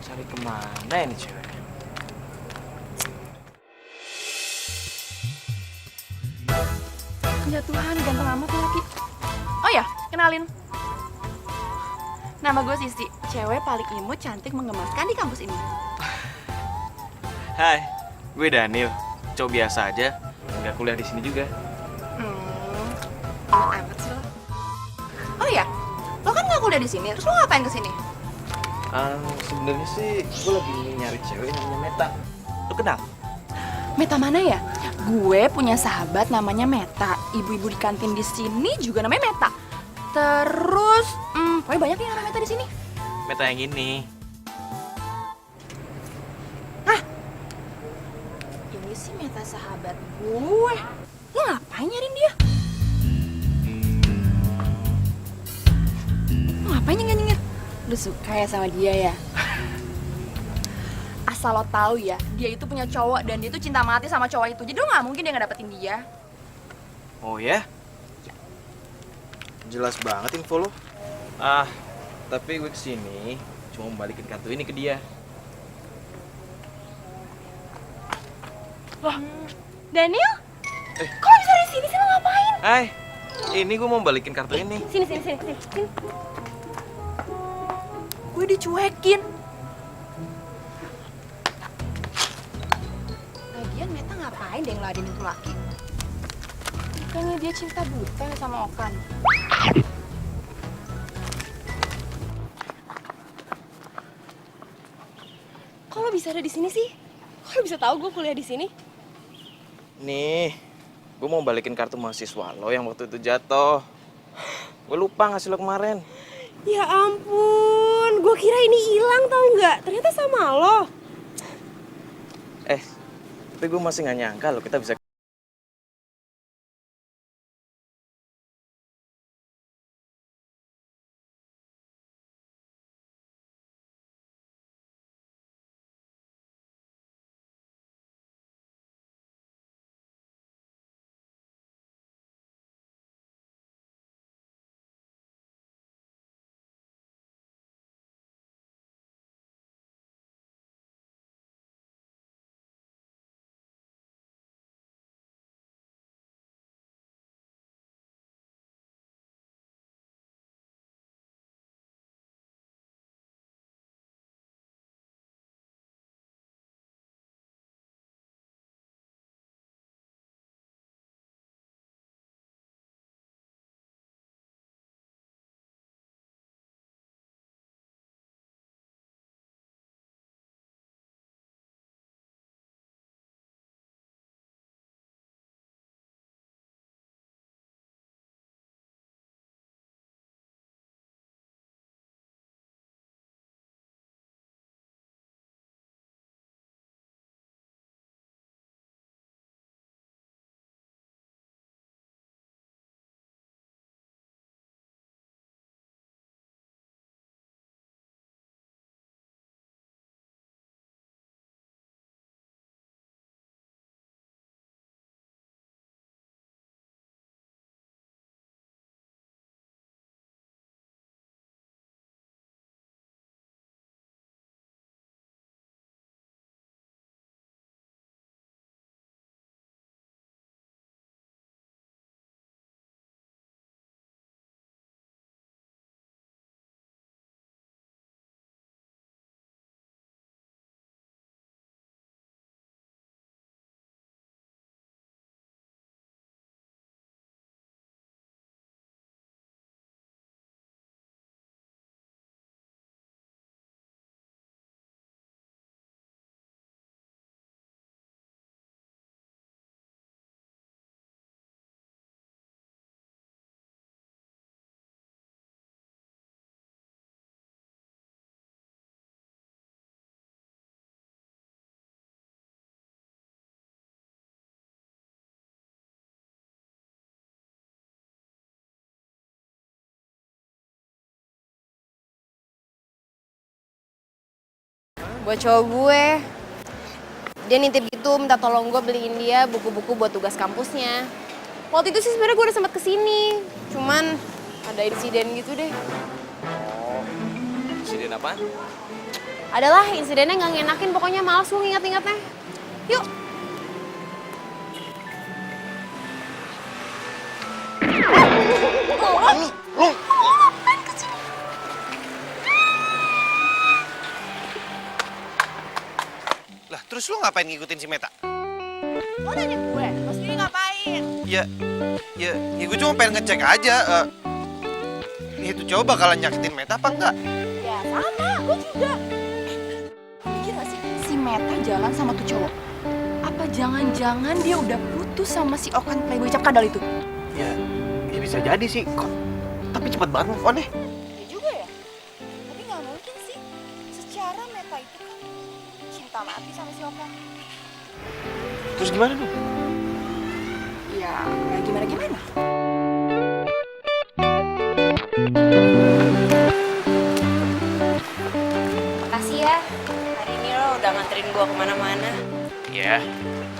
Cari kemana ini cewek? Ya Tuhan, ganteng amat tuh laki. Oh ya, kenalin. Nama gue Sisi, cewek paling imut, cantik, menggemaskan di kampus ini. Hai, gue Daniel. Cowok biasa aja, nggak kuliah di sini juga. Imut amat sih lo. Oh ya, lo kan nggak kuliah di sini, terus lo ngapain kesini? Sebenarnya sih gue lagi nyari cewek namanya Meta. Lo kenal? Meta mana ya? Gue punya sahabat namanya Meta. Ibu-ibu di kantin di sini juga namanya Meta. Terus, pokoknya banyak nih namanya Meta di sini. Meta yang ini. Ini sih Meta sahabat gue. Lo ngapain nyariin dia? Lo ngapain nyengir-nyengir? Lo suka ya sama dia ya? Asal lo tahu ya, dia itu punya cowok dan dia itu cinta mati sama cowok itu. Jadi lo nggak mungkin dia ngedapetin dia. Oh ya? Jelas banget info lo. Tapi gue kesini cuma mau balikin kartu ini ke dia. Wah, Daniel? Kok lo bisa di sini sih? Lo ngapain? Hai, ini gue mau balikin kartu ini. Sini. Gue dicuekin. Lagian Meta ngapain deh ngeladenin itu laki? Kayaknya dia cinta buta ya sama Okan. Kok lo bisa ada di sini sih? Kok lo bisa tahu gue kuliah di sini? Nih, gue mau balikin kartu mahasiswa lo yang waktu itu jatuh. Gue lupa ngasih lo kemarin. Ya ampun, gue kira ini hilang tau nggak? Ternyata sama lo. Tapi gue masih nggak nyangka lo kita bisa Buat cowok gue. Dia nitip gitu, minta tolong gue beliin dia buku-buku buat tugas kampusnya. Waktu itu sih sebenarnya gue udah sempat kesini, cuman ada insiden gitu deh. Oh, insiden apaan? Adalah insidennya nggak ngenakin, pokoknya males gue nginget-ingetnya. Yuk. Lu ngapain kesini? lah, terus lu ngapain ngikutin si Meta? Lo nanya gue, lo sendiri ngapain? Ya gue cuma pengen ngecek aja. Itu cowok bakalan nyakitin Meta apa enggak? Ya sama, gue juga. Mikir gak sih, si Meta jalan sama tuh cowok? Apa jangan-jangan dia udah putus sama si Okan playboy cap kadal itu? Ya bisa jadi sih. Kok tapi cepet banget move on deh. Ya juga ya. Tapi nggak mungkin sih. Secara Meta itu kan cinta mati sama si Okan. Terus gimana dong? Ya gimana-gimana. Makasih ya, hari ini lo udah nganterin gue kemana-mana. Ya.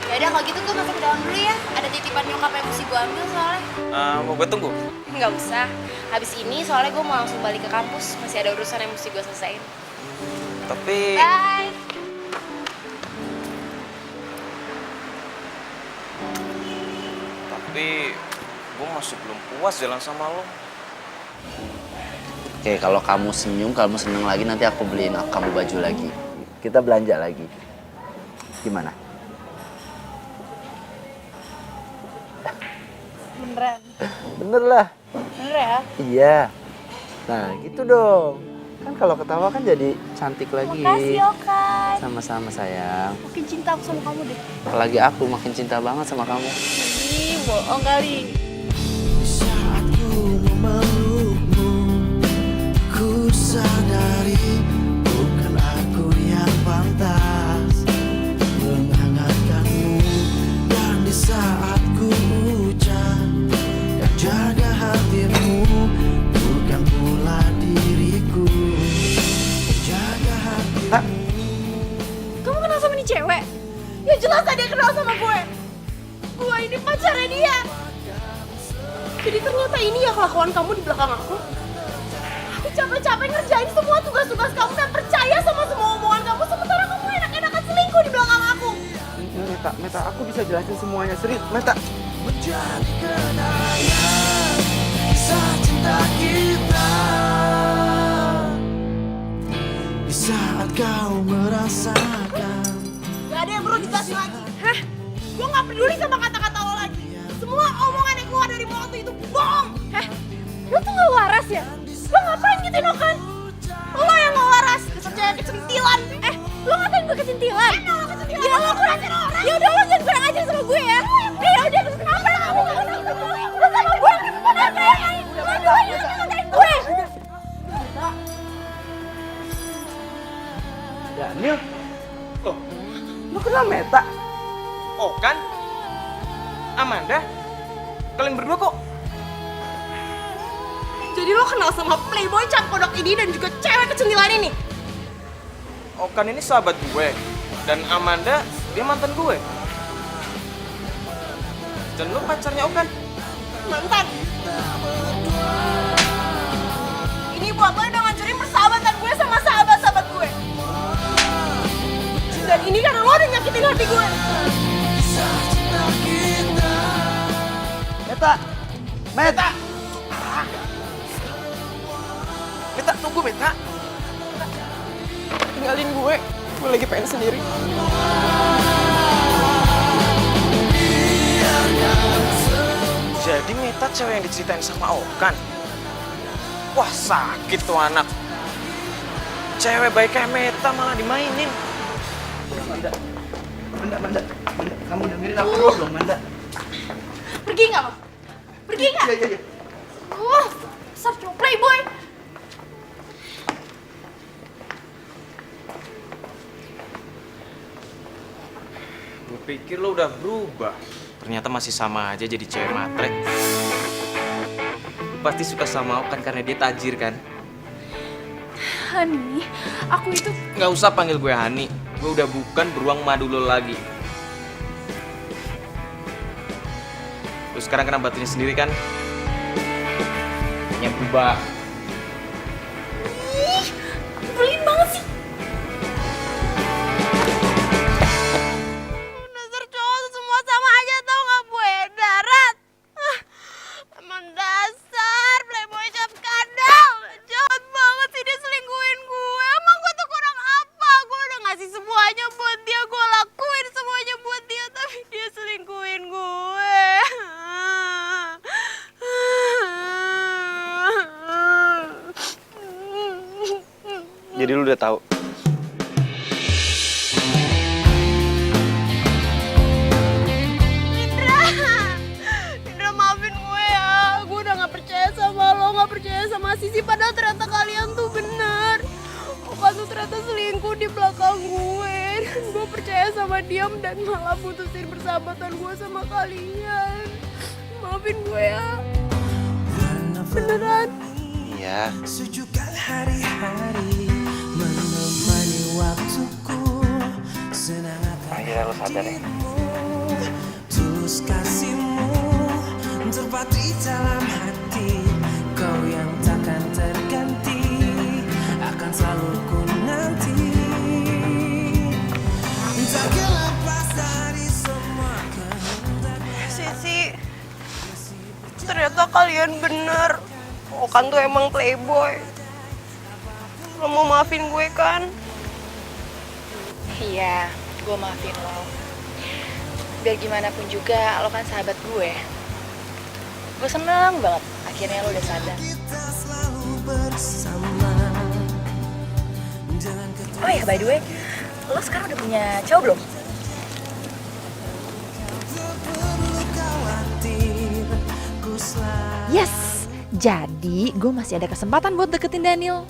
Yaudah kalau gitu gue masuk ke dalam dulu ya. Ada titipan nyokap yang mesti gue ambil soalnya. Mau gue tunggu? Nggak usah. Habis ini soalnya gue mau langsung balik ke kampus. Masih ada urusan yang mesti gue selesaiin. Tapi Bye. gue masih belum puas jalan sama lo. Oke, kalau kamu senyum, kamu seneng lagi, nanti aku beliin kamu baju lagi. Kita belanja lagi. Gimana? Beneran? Bener lah. Bener ya? Iya. Nah, gitu dong. Kan kalau ketawa kan jadi cantik lagi. Makasih Okan. Sama-sama sayang. Makin cinta aku sama kamu deh. Apalagi aku makin cinta banget sama kamu. Ih, bohong kali. Saat ku memelukmu, ku sadari bukan aku yang pantas menghangatkanmu. Dan di saat ku ucap dan jaga hatimu, bukan pula diriku jaga hatimu. Kamu kenal sama nih cewek? Ya jelas tadi dia kenal sama gue. Gue ini pacarnya dia. Jadi ternyata ini ya kelakuan kamu di belakang aku. Aku capek-capek ngerjain semua tugas-tugas kamu dan percaya sama semua omongan kamu. Sementara kamu enak-enakan selingkuh di belakang aku. Meta, aku bisa jelasin semuanya. Serius, Meta. Menjadi kenangan kisah cinta kita di saat kau merasakan. Gak ada yang perlu dijelasin lagi. Hah? Gue gak peduli sama kata-kata lo lagi. Semua omongan yang keluar dari mulut lo itu bohong. Hah? Lo tuh gak waras ya? Lo ngapain gitu Okan? Lo yang gak waras, dasar cewek kecintilan. Lo ngatain gue kecintilan? Emang lo kecintilan? Ya lo kurang orang. Ya udah lo jangan kurang ajar sama gue ya. Ya udah, terus kenapa kamu gak kenal sama gue? Lo sama gue, kenapa ya? Lo doang yang ngatain gue. Daniel. Oh, lu kenal Meta? Oh kan? Amanda? Kalian berdua kok? Jadi lo kenal sama playboy cap kodok ini dan juga cewek kecintilan ini? Okan ini sahabat gue. Dan Amanda, dia mantan gue. Dan lo pacarnya Okan? Mantan. Ini buat lo udah ngancurin persahabatan gue sama sahabat-sahabat gue. Dan ini karena lo udah nyakitin hati gue. Meta! Meta! Meta, tunggu Meta. Tinggalin gue lagi pengen sendiri. Jadi Meta cewek yang diceritain sama Okan. Wah sakit tuh anak. Cewek baik kayak Meta malah dimainin. Manda, kamu dengerin aku dulu dong, Manda. Pergi nggak lo? Pergi nggak? Iya. Besar cowok playboy. Gue pikir lo udah berubah. Ternyata masih sama aja jadi cewek matre. Lu pasti suka sama Okan karena dia tajir kan? Hani, aku itu... Nggak usah panggil gue Hani. Gue udah bukan beruang madu lo lagi. Lu sekarang kena batunya sendiri kan? Hanya berubah. Ih, nyebelin banget sih. Dasar cowok semua sama aja tau gak gue darat. Emang dasar playboy cap kadal. Jahat banget sih dia selingkuhin gue. Emang gue tuh kurang apa? Gue udah ngasih semuanya buat dia. Gue lakuin semuanya buat dia. Tapi dia selingkuhin gue. Jadi lu udah tahu. Indra maafin gue ya. Gue udah gak percaya sama lo, gak percaya sama Sisi. Padahal ternyata kalian tuh bener. Okan tuh ternyata selingkuh di belakang gue. Dan gue percaya sama dia dan malah putusin persahabatan gue sama kalian. Maafin gue ya. Beneran. Iya. Sejukkan hari-hari menemani waktuku. Senang Akhirnya lo sadar ya. tulus kasihmu terpatri dalam hati. Kau yang takkan terganti, akan selalu ku nanti. Takkan lepas dari semua kehendak. Sisi, ternyata kalian bener. Okan tuh emang playboy. Lo mau maafin gue kan? Iya, gue maafin lo. Biar gimana pun juga, lo kan sahabat gue. Gue seneng banget, akhirnya lo udah sadar. Oh ya, by the way, lo sekarang udah punya cowok belum? Yes, jadi gue masih ada kesempatan buat deketin Daniel.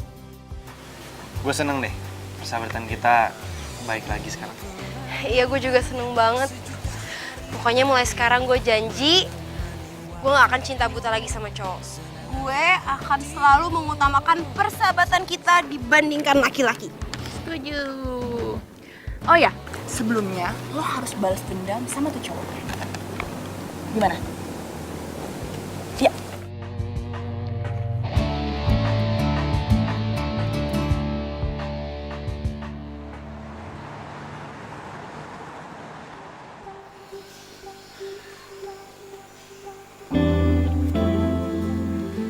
Gue seneng deh. Persahabatan kita baik lagi sekarang. Iya, gue juga seneng banget. Pokoknya mulai sekarang gue janji, gue gak akan cinta buta lagi sama cowok. Gue akan selalu mengutamakan persahabatan kita dibandingkan laki-laki. Setuju. Oh ya, sebelumnya lo harus balas dendam sama tuh cowok. Gimana? Ya.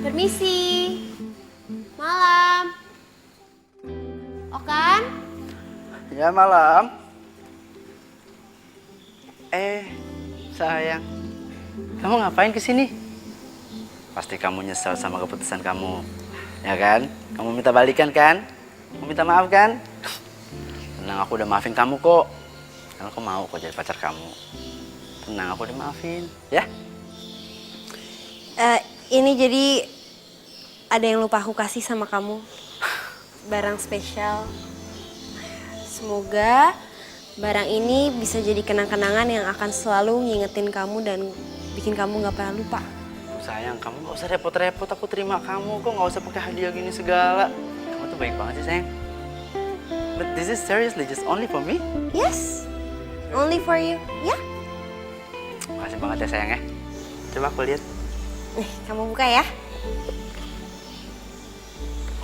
Permisi. Malam. Okan? Ya malam. Sayang. Kamu ngapain kesini? Pasti kamu nyesel sama keputusan kamu. Ya kan? Kamu minta balikan kan? Kamu minta maaf kan? Tenang, aku udah maafin kamu kok. Karena aku mau kok jadi pacar kamu. Tenang, aku udah maafin. Ya? Ini jadi ada yang lupa aku kasih sama kamu. Barang spesial. Semoga barang ini bisa jadi kenang-kenangan yang akan selalu ngingetin kamu dan bikin kamu gak pernah lupa. Sayang, kamu gak usah repot-repot. Aku terima kamu kok. Gak usah pakai hadiah gini segala. Kamu tuh baik banget sih, sayang. But this is seriously just only for me? Yes, only for you. Ya? Makasih banget ya, sayang ya. Coba aku lihat. Nih, kamu buka ya.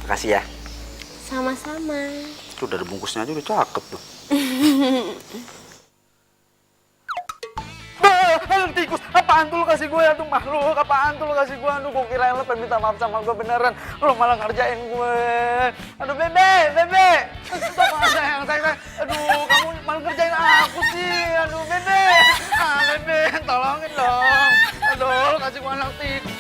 Makasih ya. Sama-sama. Tuh dari bungkusnya aja udah cakep tuh. Aduh tikus, apaan tuh lu kasih gue? Aduh makhluk, apaan tuh lu kasih gue? Aduh gue kirain lo pengen minta maaf sama gue beneran. Lo malah ngerjain gue. Aduh bebe. Stop sayang. Aduh kamu malah ngerjain aku sih. Aduh bebe. Bebe, tolongin dong. Aduh lo kasih gue anak tikus.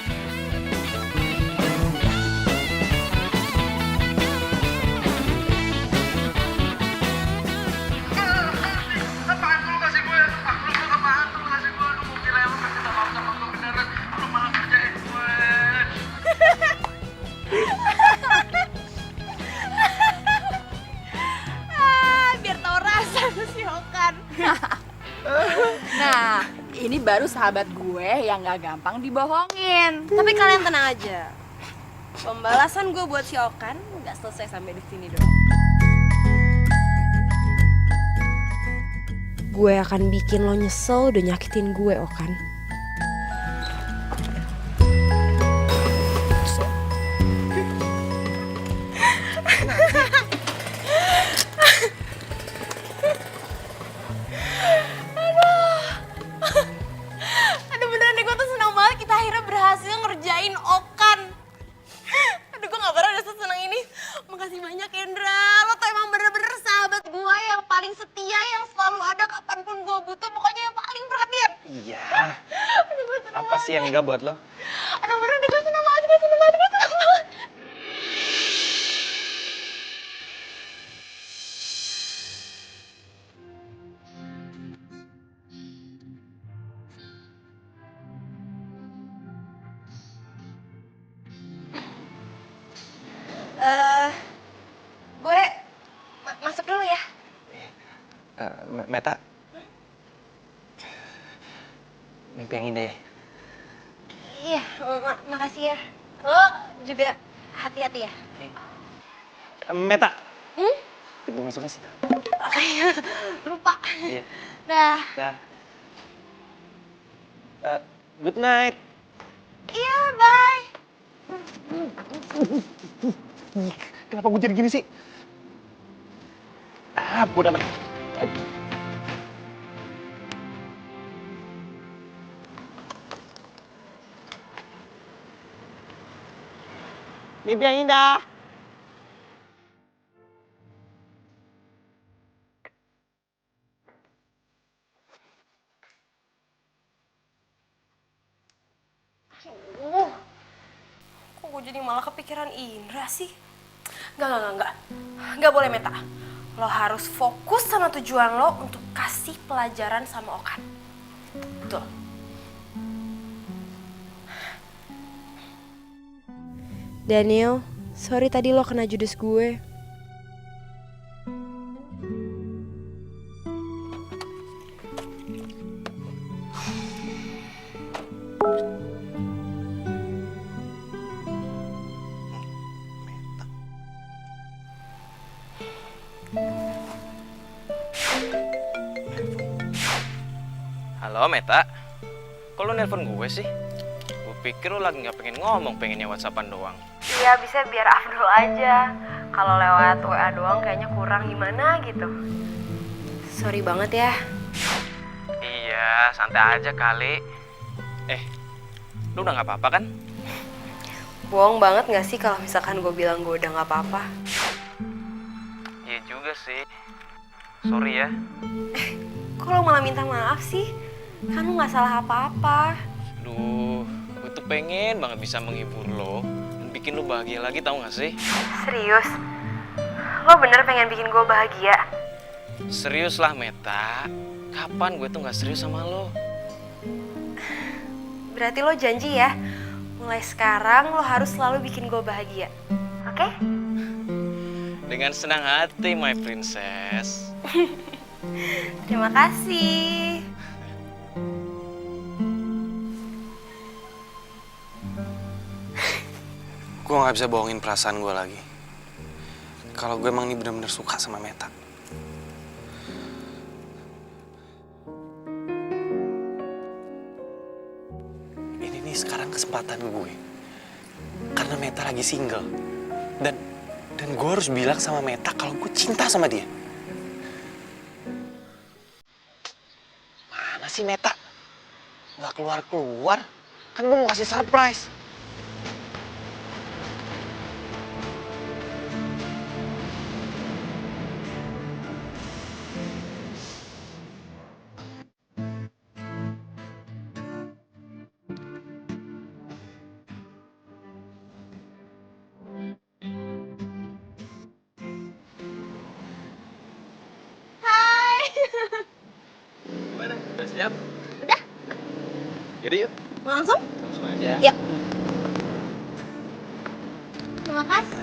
Biar tau rasa tuh si Okan. Nah, ini baru sahabat gue yang gak gampang dibohongin. Tapi kalian tenang aja. Pembalasan gue buat si Okan nggak selesai sampai di sini doang. Gue akan bikin lo nyesel udah nyakitin gue, Okan. Aduh beneran deh, gue tuh senang banget kita akhirnya berhasil ngerjain Okan. Aduh gue gak pernah udah sesenang ini. Makasih banyak Indra, lo tuh emang bener-bener sahabat gue yang paling setia, yang selalu ada kapanpun gue butuh, pokoknya yang paling perhatian. Iya. Aduh gue senang Apa sih yang enggak buat lo? Aduh beneran deh, gue senang banget, gue senang banget, gue senang banget. Gue masuk dulu ya. Meta. Mimpi yang indah ya. Iya, makasih ya. Lo juga hati-hati ya. Meta. Gue masuknya sih. Lupa. Iya. Dah. Dah. Good night. Iya, bye. Kenapa gue jadi gini sih? Bodoh amat. Mimpi yang indah. Kok gue jadi malah kepikiran Indra sih? Enggak. Enggak boleh, Meta. Lo harus fokus sama tujuan lo untuk kasih pelajaran sama Okan. Betul. Daniel, sorry tadi lo kena judes gue. Halo Meta, kok lu nelpon gue sih? Gue pikir lu lagi gak pengen ngomong, pengennya whatsappan doang. Iya, bisa biar afdol aja. Kalau lewat WA doang kayaknya kurang gimana gitu. Sorry banget ya. Iya, santai aja kali. Lu udah gak apa-apa kan? Bohong banget gak sih kalau misalkan gue bilang gue udah gak apa-apa? Iya juga sih. Sorry ya. Kok lo malah minta maaf sih? Kan lo gak salah apa-apa. Aduh, gue tuh pengen banget bisa menghibur lo dan bikin lo bahagia lagi, tau gak sih? Serius? Lo bener pengen bikin gue bahagia? Serius lah Meta. Kapan gue tuh gak serius sama lo? Berarti lo janji ya, mulai sekarang lo harus selalu bikin gue bahagia. Oke? Dengan senang hati, my princess. Terima kasih. Gue gak bisa bohongin perasaan gue lagi. Kalau gue emang ini bener-bener suka sama Meta. Ini nih sekarang kesempatan gue. Karena Meta lagi single. Dan gue harus bilang sama Meta kalau gue cinta sama dia. Mana sih Meta? Gak keluar-keluar. Kan gue mau kasih surprise. Gimana? Udah siap? Udah. Yaudah yuk. Langsung? Langsung aja. Yuk. Terima kasih.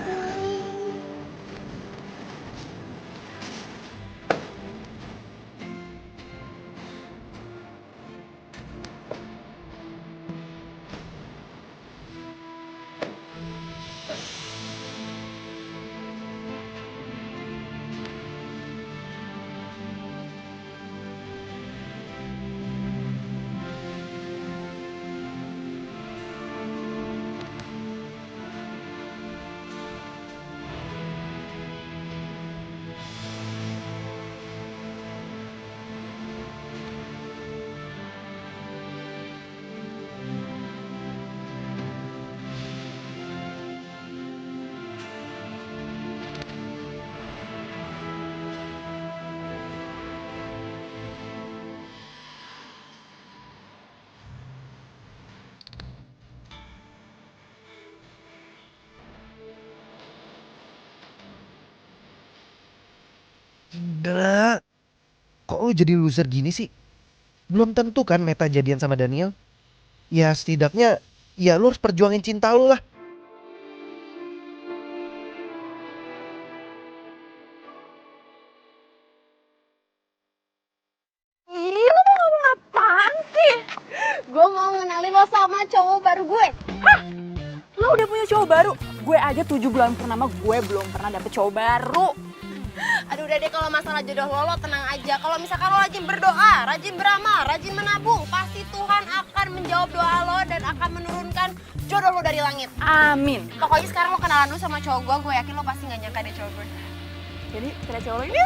Udah, kok lu jadi loser gini sih? Belum tentu kan Meta jadian sama Daniel. Ya setidaknya, ya lu harus perjuangin cinta lu lah. Ih, lu mau ngomong apaan sih? Gue mau ngenalin lo sama cowok baru gue. Hah? Lo udah punya cowok baru? Gue aja 7 bulan purnama gue belum pernah dapet cowok baru. Aduh udah deh, kalau masalah jodoh lo tenang aja. Kalau misalkan lo rajin berdoa, rajin beramal, rajin menabung, pasti Tuhan akan menjawab doa lo dan akan menurunkan jodoh lo dari langit. Amin. Pokoknya sekarang lo kenalan dulu sama cowok gue yakin lo pasti gak nyangka deh cowok gue. Jadi kira cowok lo ini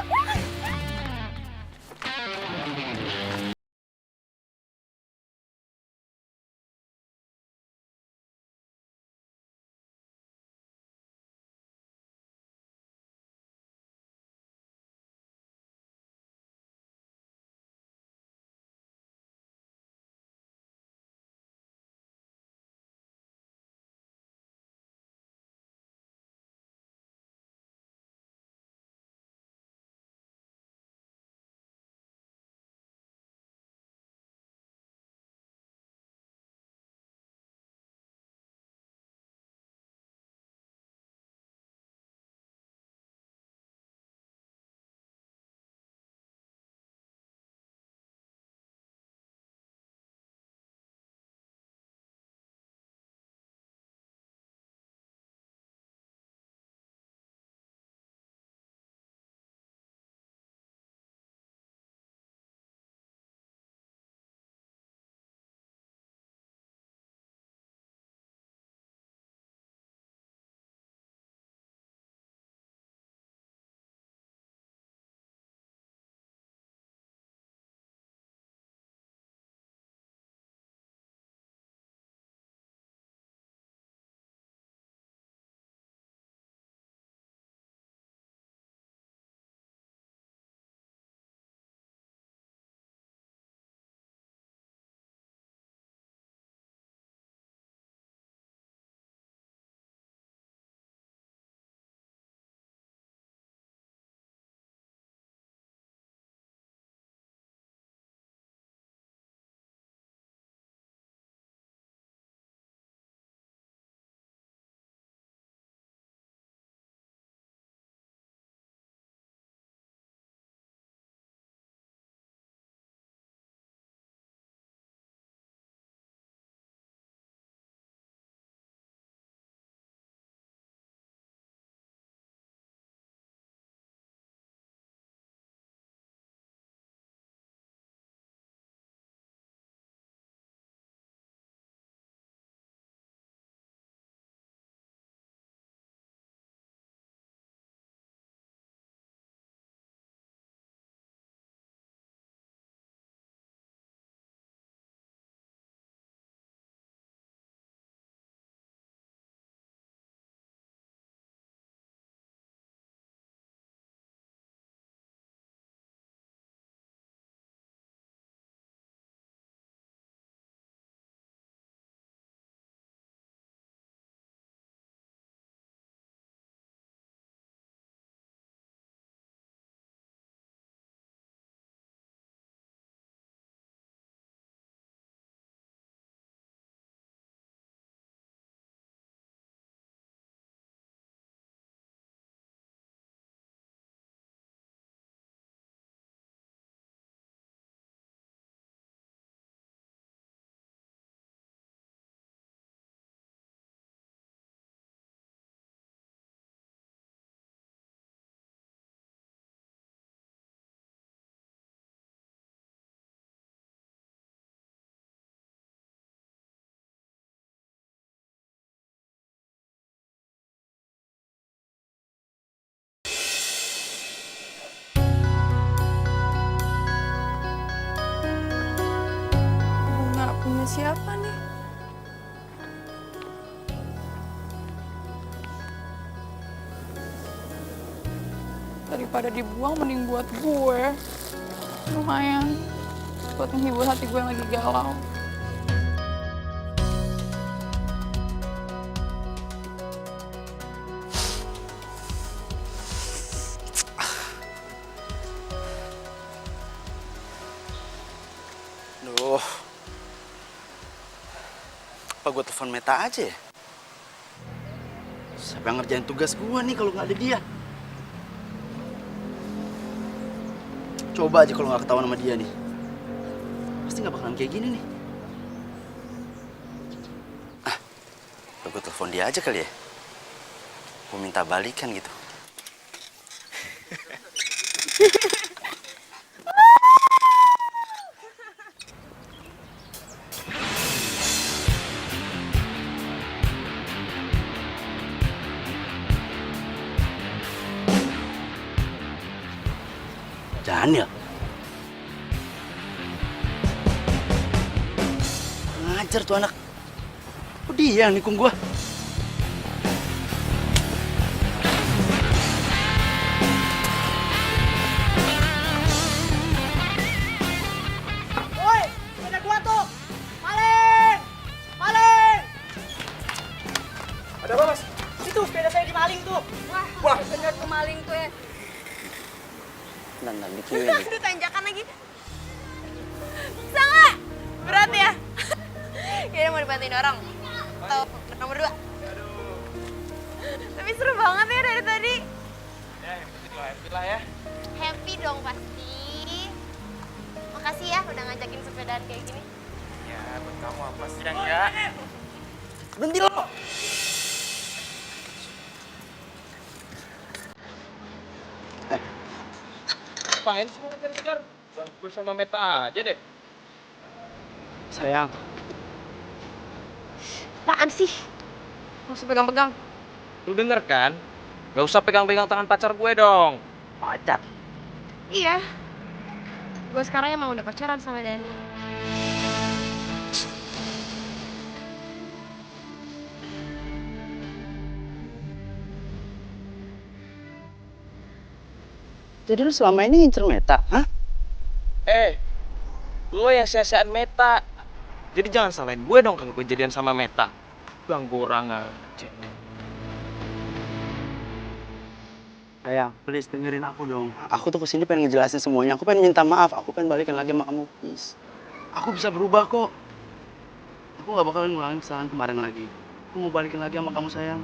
nggak punya siapa nih? Daripada dibuang mending buat gue. Lumayan buat menghibur hati gue yang lagi galau. Apa gue telepon Meta aja ya? Siapa yang ngerjain tugas gue nih kalau nggak ada dia? Coba aja kalau nggak ketahuan sama dia nih. Pasti nggak bakalan kayak gini nih. Gue telepon dia aja kali ya. Gue minta balikan gitu. Daniel. Ngajar tuh anak. Kok dia yang nikung gua? Woi, sepeda gua tuh. Maling! Maling! Ada apa, Mas? Itu sepeda saya dimaling tuh. Wah, bener tuh maling tuh ya. Nah, dikirim. Aduh, tanjakan lagi. Bisa nggak? Berat ya? Kayaknya mau dibantuin orang. Atau nomor 2. Tapi seru banget ya dari tadi. Ya, happy lah ya. Happy dong pasti. Makasih ya udah ngajakin sepedaan kayak gini. Ya, buat kamu apa sih yang enggak? Berhenti lo. Ngapain sih ngejar-ngejar? Gue sama Meta aja deh. Sayang, Apaan sih? Nggak usah pegang-pegang. Lu denger kan? Gak usah pegang-pegang tangan pacar gue dong. pacar. Iya. Gue sekarang emang udah pacaran sama Dani. Jadi lu selama ini ngincer Meta, hah? Lo yang sia-siain Meta. Jadi jangan salahin gue dong kalau gue jadian sama Meta. Ganggu orang aja. Sayang, please dengerin aku dong. Aku tuh kesini pengen ngejelasin semuanya. Aku pengen minta maaf. Aku pengen balikan lagi sama kamu, please. Aku bisa berubah kok. Aku gak bakalan ngulangin kesalahan kemarin lagi. Aku mau balikin lagi sama kamu, sayang.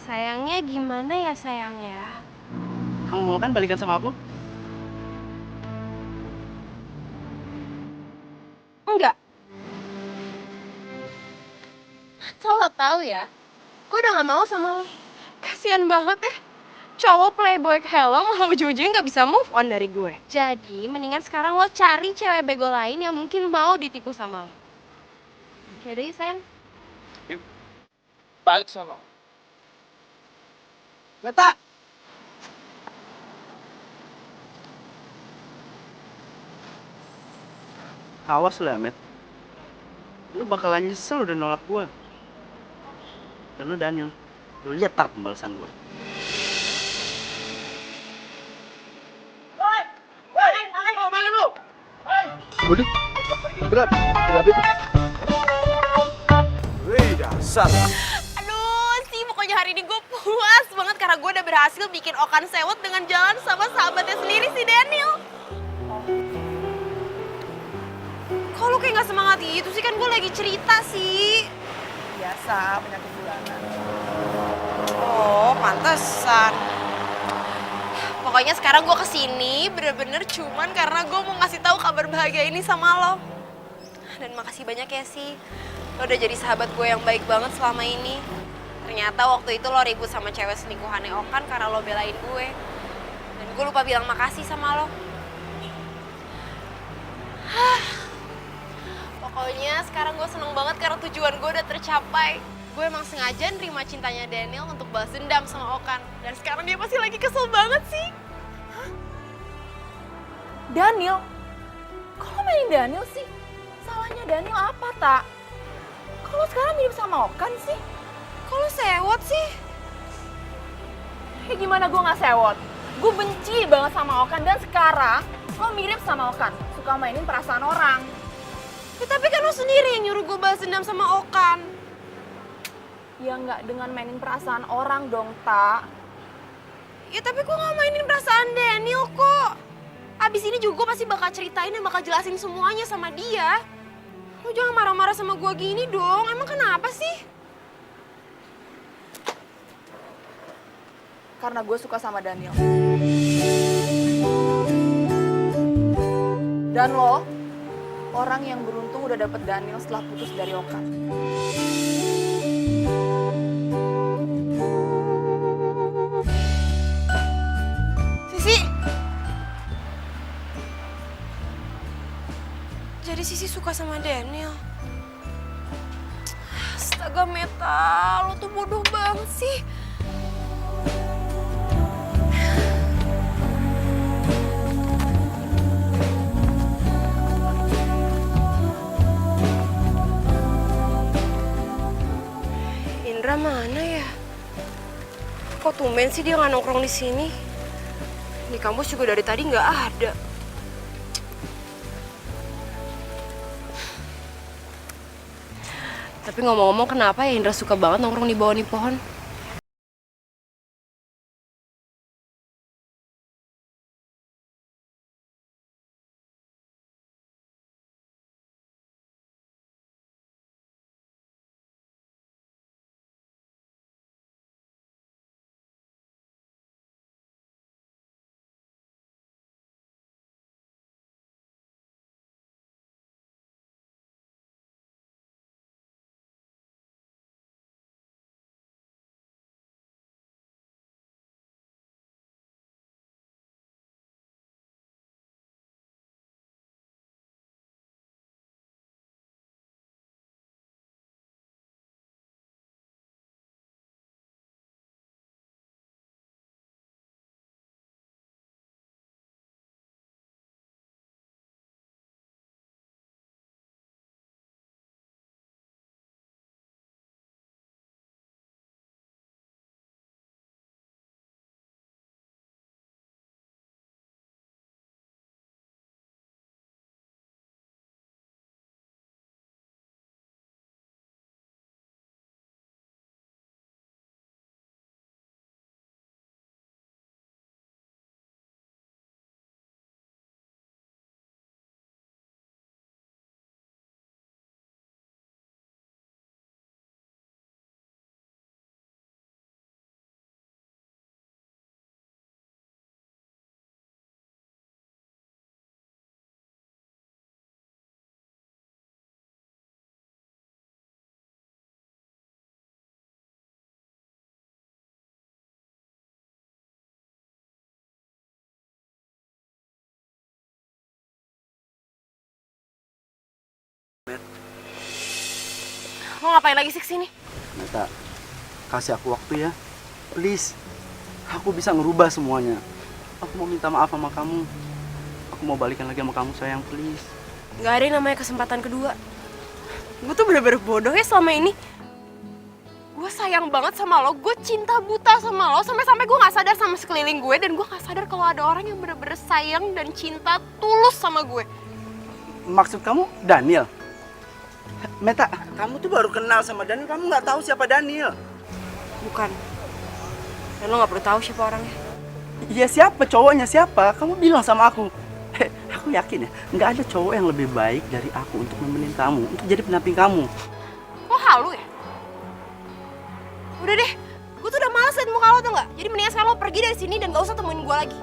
Sayangnya gimana ya sayangnya? Kamu mau kan balikan sama aku? Enggak. Lo tahu ya, gue udah gak mau sama lo. Kasian banget ya. Cowok playboy kayak lo malah ujung-ujungnya gak bisa move on dari gue. Jadi mendingan sekarang lo cari cewek bego lain yang mungkin mau ditipu sama lo. Yaudah ya sayang. Balik sama. Meta! Awas lu ya, Met. Lu bakalan nyesel udah nolak gue. Dan lu Daniel, lu lihat tar pembalasan gue. Waduh, berat itu. Wih, dasar. Aduh sih, pokoknya hari ini gue puas banget karena gue udah berhasil bikin Okan sewot dengan jalan sama sahabatnya sendiri si Daniel. Kok lu kayak gak semangat gitu sih? Kan gue lagi cerita sih. Biasa, penyakit bulanan. Oh, pantesan. Pokoknya sekarang gue kesini bener-bener cuman karena gue mau ngasih tahu kabar bahagia ini sama lo. Dan makasih banyak ya sih. Lo udah jadi sahabat gue yang baik banget selama ini. Ternyata waktu itu lo ribut sama cewek selingkuhannya Okan karena lo belain gue. Dan gue lupa bilang makasih sama lo. Pokoknya sekarang gue seneng banget karena tujuan gue udah tercapai. Gue emang sengaja nerima cintanya Daniel untuk balas dendam sama Okan. Dan sekarang dia pasti lagi kesel banget sih. Hah? Daniel? Kok lo mainin Daniel sih? Salahnya Daniel apa, Tak? Kalau sekarang mirip sama Okan sih? Kok lo sewot sih? Ya gimana gue gak sewot? Gue benci banget sama Okan dan sekarang lo mirip sama Okan. Suka mainin perasaan orang. Ya tapi kan lo sendiri yang nyuruh gue balas dendam sama Okan. Ya nggak dengan mainin perasaan orang dong, Tak. Ya tapi gue gak mainin perasaan Daniel kok. Abis ini juga gue pasti bakal ceritain dan bakal jelasin semuanya sama dia. Lo jangan marah-marah sama gue gini dong. Emang kenapa sih? Karena gue suka sama Daniel. Dan lo, orang yang beruntung udah dapet Daniel setelah putus dari Okan. Sisi! Jadi Sisi suka sama Daniel. Astaga Meta, lo tuh bodoh banget sih. Indra mana ya? Kok tumben sih dia nggak nongkrong di sini? Di kampus juga dari tadi nggak ada. Tapi ngomong-ngomong kenapa ya Indra suka banget nongkrong di bawah nih pohon? Lo ngapain lagi sih kesini? Meta, kasih aku waktu ya. Please. Aku bisa ngerubah semuanya. Aku mau minta maaf sama kamu. Aku mau balikan lagi sama kamu sayang, please. Gak ada yang namanya kesempatan kedua. Gue tuh bener-bener bodoh ya selama ini. Gue sayang banget sama lo, gue cinta buta sama lo. Sampai-sampai gue gak sadar sama sekeliling gue. Dan gue gak sadar kalau ada orang yang bener-bener sayang dan cinta tulus sama gue. Maksud kamu Daniel? Meta, kamu tuh baru kenal sama Daniel, kamu nggak tahu siapa Daniel. Bukan. Dan lo gak perlu tahu siapa orangnya. Iya siapa cowoknya siapa? Kamu bilang sama aku. Aku yakin ya, nggak ada cowok yang lebih baik dari aku untuk nemenin kamu, untuk jadi pendamping kamu. Kok halu ya? Udah deh, gue tuh udah males liat muka lo tuh nggak? Jadi mendingan sekarang lo pergi dari sini dan gak usah temuin gue lagi.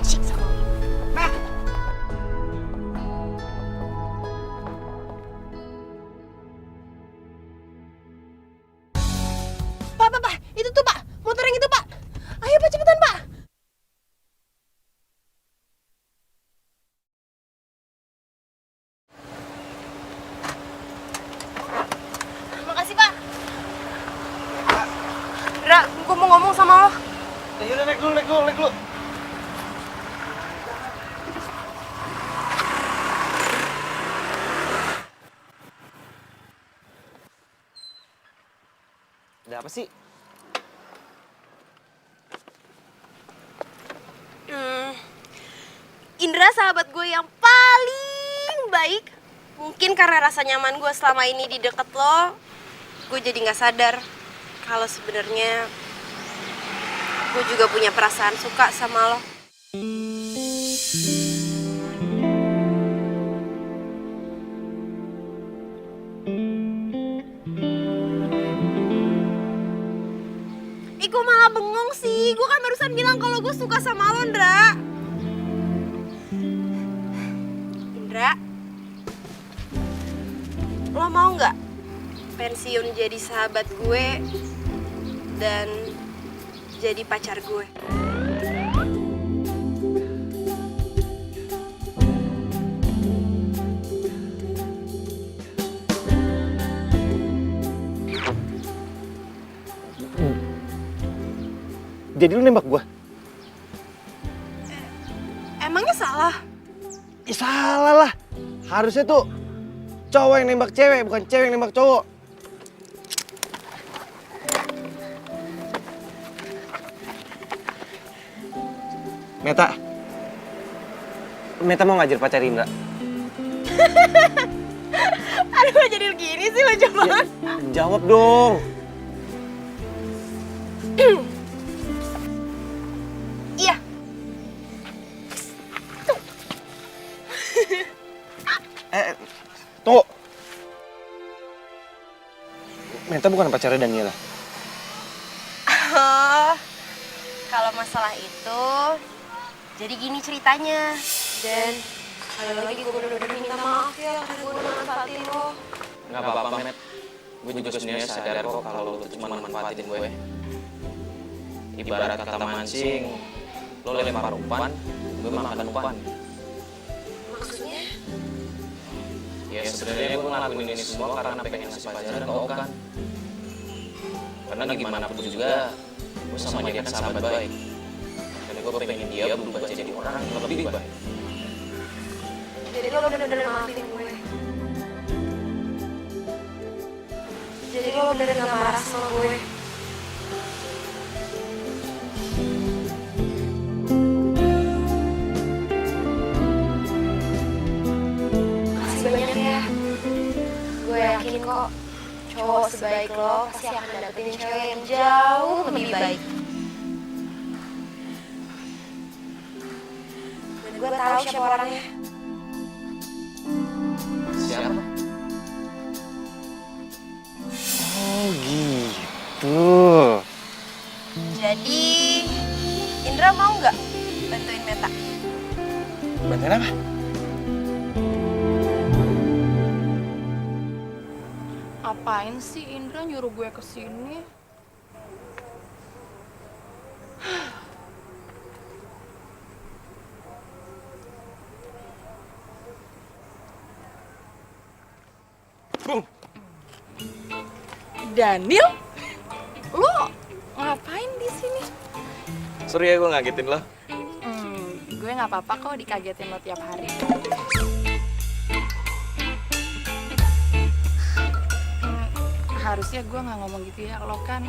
Cik sama lo. Pak, itu tuh Pak, motor yang itu Pak. Ayo Pak, cepetan Pak. Makasih Pak. Ra, gue mau ngomong sama lo. Yaudah, naik dulu. Ada apa sih? Indra sahabat gue yang paling baik. Mungkin karena rasa nyaman gue selama ini di deket lo, gue jadi gak sadar kalau sebenarnya gue juga punya perasaan suka sama lo. gue kan barusan bilang kalau gue suka sama lo, Indra. Indra, lo mau nggak pensiun jadi sahabat gue dan jadi pacar gue? Jadi lu nembak gua? Emangnya salah? Ih, salah lah. Harusnya tuh cowok yang nembak cewek, bukan cewek yang nembak cowok. Meta mau ngajar pacar Indra? Aduh, kok jadi gini sih lo jawab? Jawab dong. Iya. Tunggu. Meta bukan pacarnya Daniela. Oh, kalau masalah itu, jadi gini ceritanya. Dan sekali lagi gue bener-bener minta maaf ya karena gue udah manfaatin lo. Nggak apa-apa, Met. Gue juga sebenarnya sadar kok kalau lo tuh cuma manfaatin gue. Ibarat kata mancing, lo lempar umpan, gue makan umpan. Maksudnya? Ya sebenarnya gue ngelakuin ini semua karena pengen ngasih pelajaran ke Okan. Karena gimana pun juga, gue sama dia kan sahabat baik. Dan gue pengen dia berubah jadi orang yang lebih baik. Jadi lo bener-bener maafin gue. Jadi lo bener-bener gak marah sama gue. Makasih banyak ya. Gue yakin kok cowok sebaik lo pasti akan dapetin cewek yang jauh lebih baik. Dan gue tahu siapa orangnya. Siapa? Oh gitu. Jadi, Indra mau nggak bantuin Meta? Bantuin apa? Apain sih Indra nyuruh gue kesini? Daniel, lo ngapain di sini? Sorry ya gue ngagetin lo. Gue nggak apa-apa kok dikagetin lo tiap hari. Harusnya gue nggak ngomong gitu ya, lo kan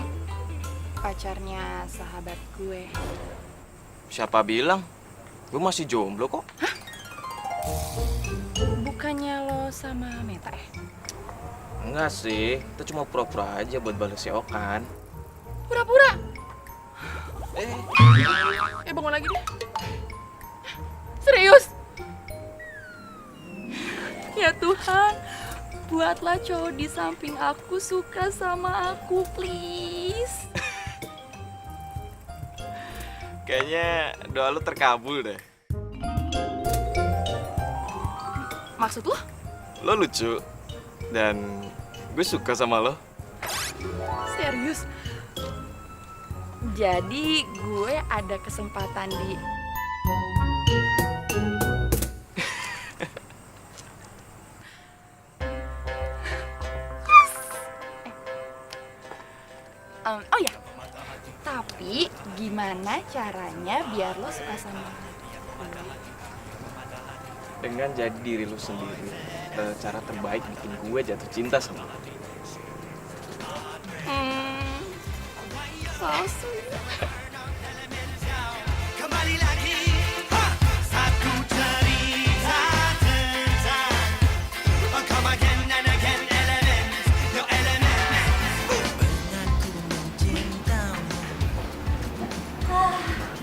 pacarnya sahabat gue. Siapa bilang? Gue masih jomblo kok. Bukannya lo sama Meta ya? Enggak sih, itu cuma pura-pura aja buat balas si Okan. Pura-pura? Bangun lagi deh. Serius? Ya Tuhan, buatlah cowok di samping aku suka sama aku, please. Kayaknya doa lu terkabul deh. Maksud lo? Lo lucu. Dan gue suka sama lo. Serius? Jadi gue ada kesempatan di... oh ya, tapi gimana caranya biar lo suka sama gue? Dengan jadi diri lu sendiri. Cara terbaik bikin gue jatuh cinta sama lo. So sweet. Kembali lagi saat ku cerita tentang come again and again element, no element. Benarku mencintamu.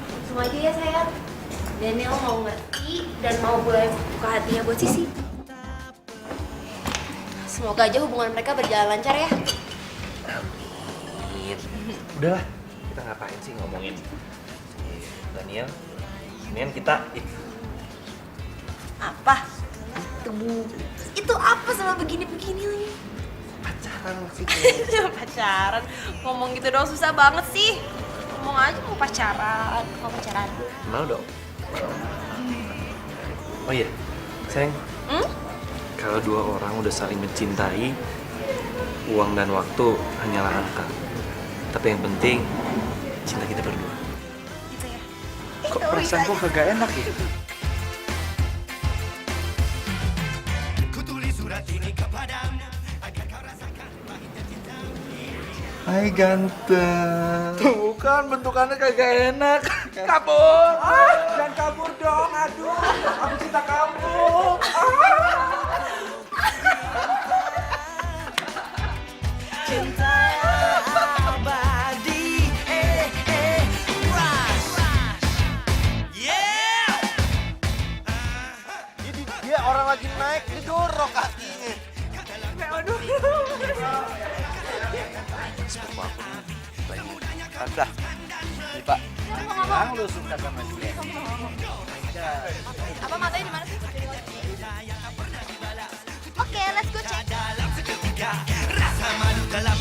Langsung aja ya sayang. Daniel mau ngerti dan mau gue buka hatinya buat Sisi. Semoga aja hubungan mereka berjalan lancar ya. Udahlah, kita ngapain sih ngomongin Daniel, mendingan kita Apa? Itu apa sama begini-begini lagi? pacaran sih. Pacaran? Ngomong gitu doang susah banget sih. Ngomong aja mau pacaran. Mau dong. Oh iya, sayang. Kalau dua orang udah saling mencintai, uang dan waktu hanyalah angka. Tapi yang penting, cinta kita berdua. Gitu ya? Kok perasaan kok kagak enak ya? Hai ganteng. Tuh kan bentukannya kagak enak. Kabur. Jangan kabur dong. Aduh, aku cinta kamu. Cinta abadi, rush. Yeah. Jadi dia orang lagi naik didorong kakinya. Sepupu aku lagi udah nih Pak, bilang lu suka sama dia. Apa matanya di mana sih? Oke, let's go check. Rasa malu dalam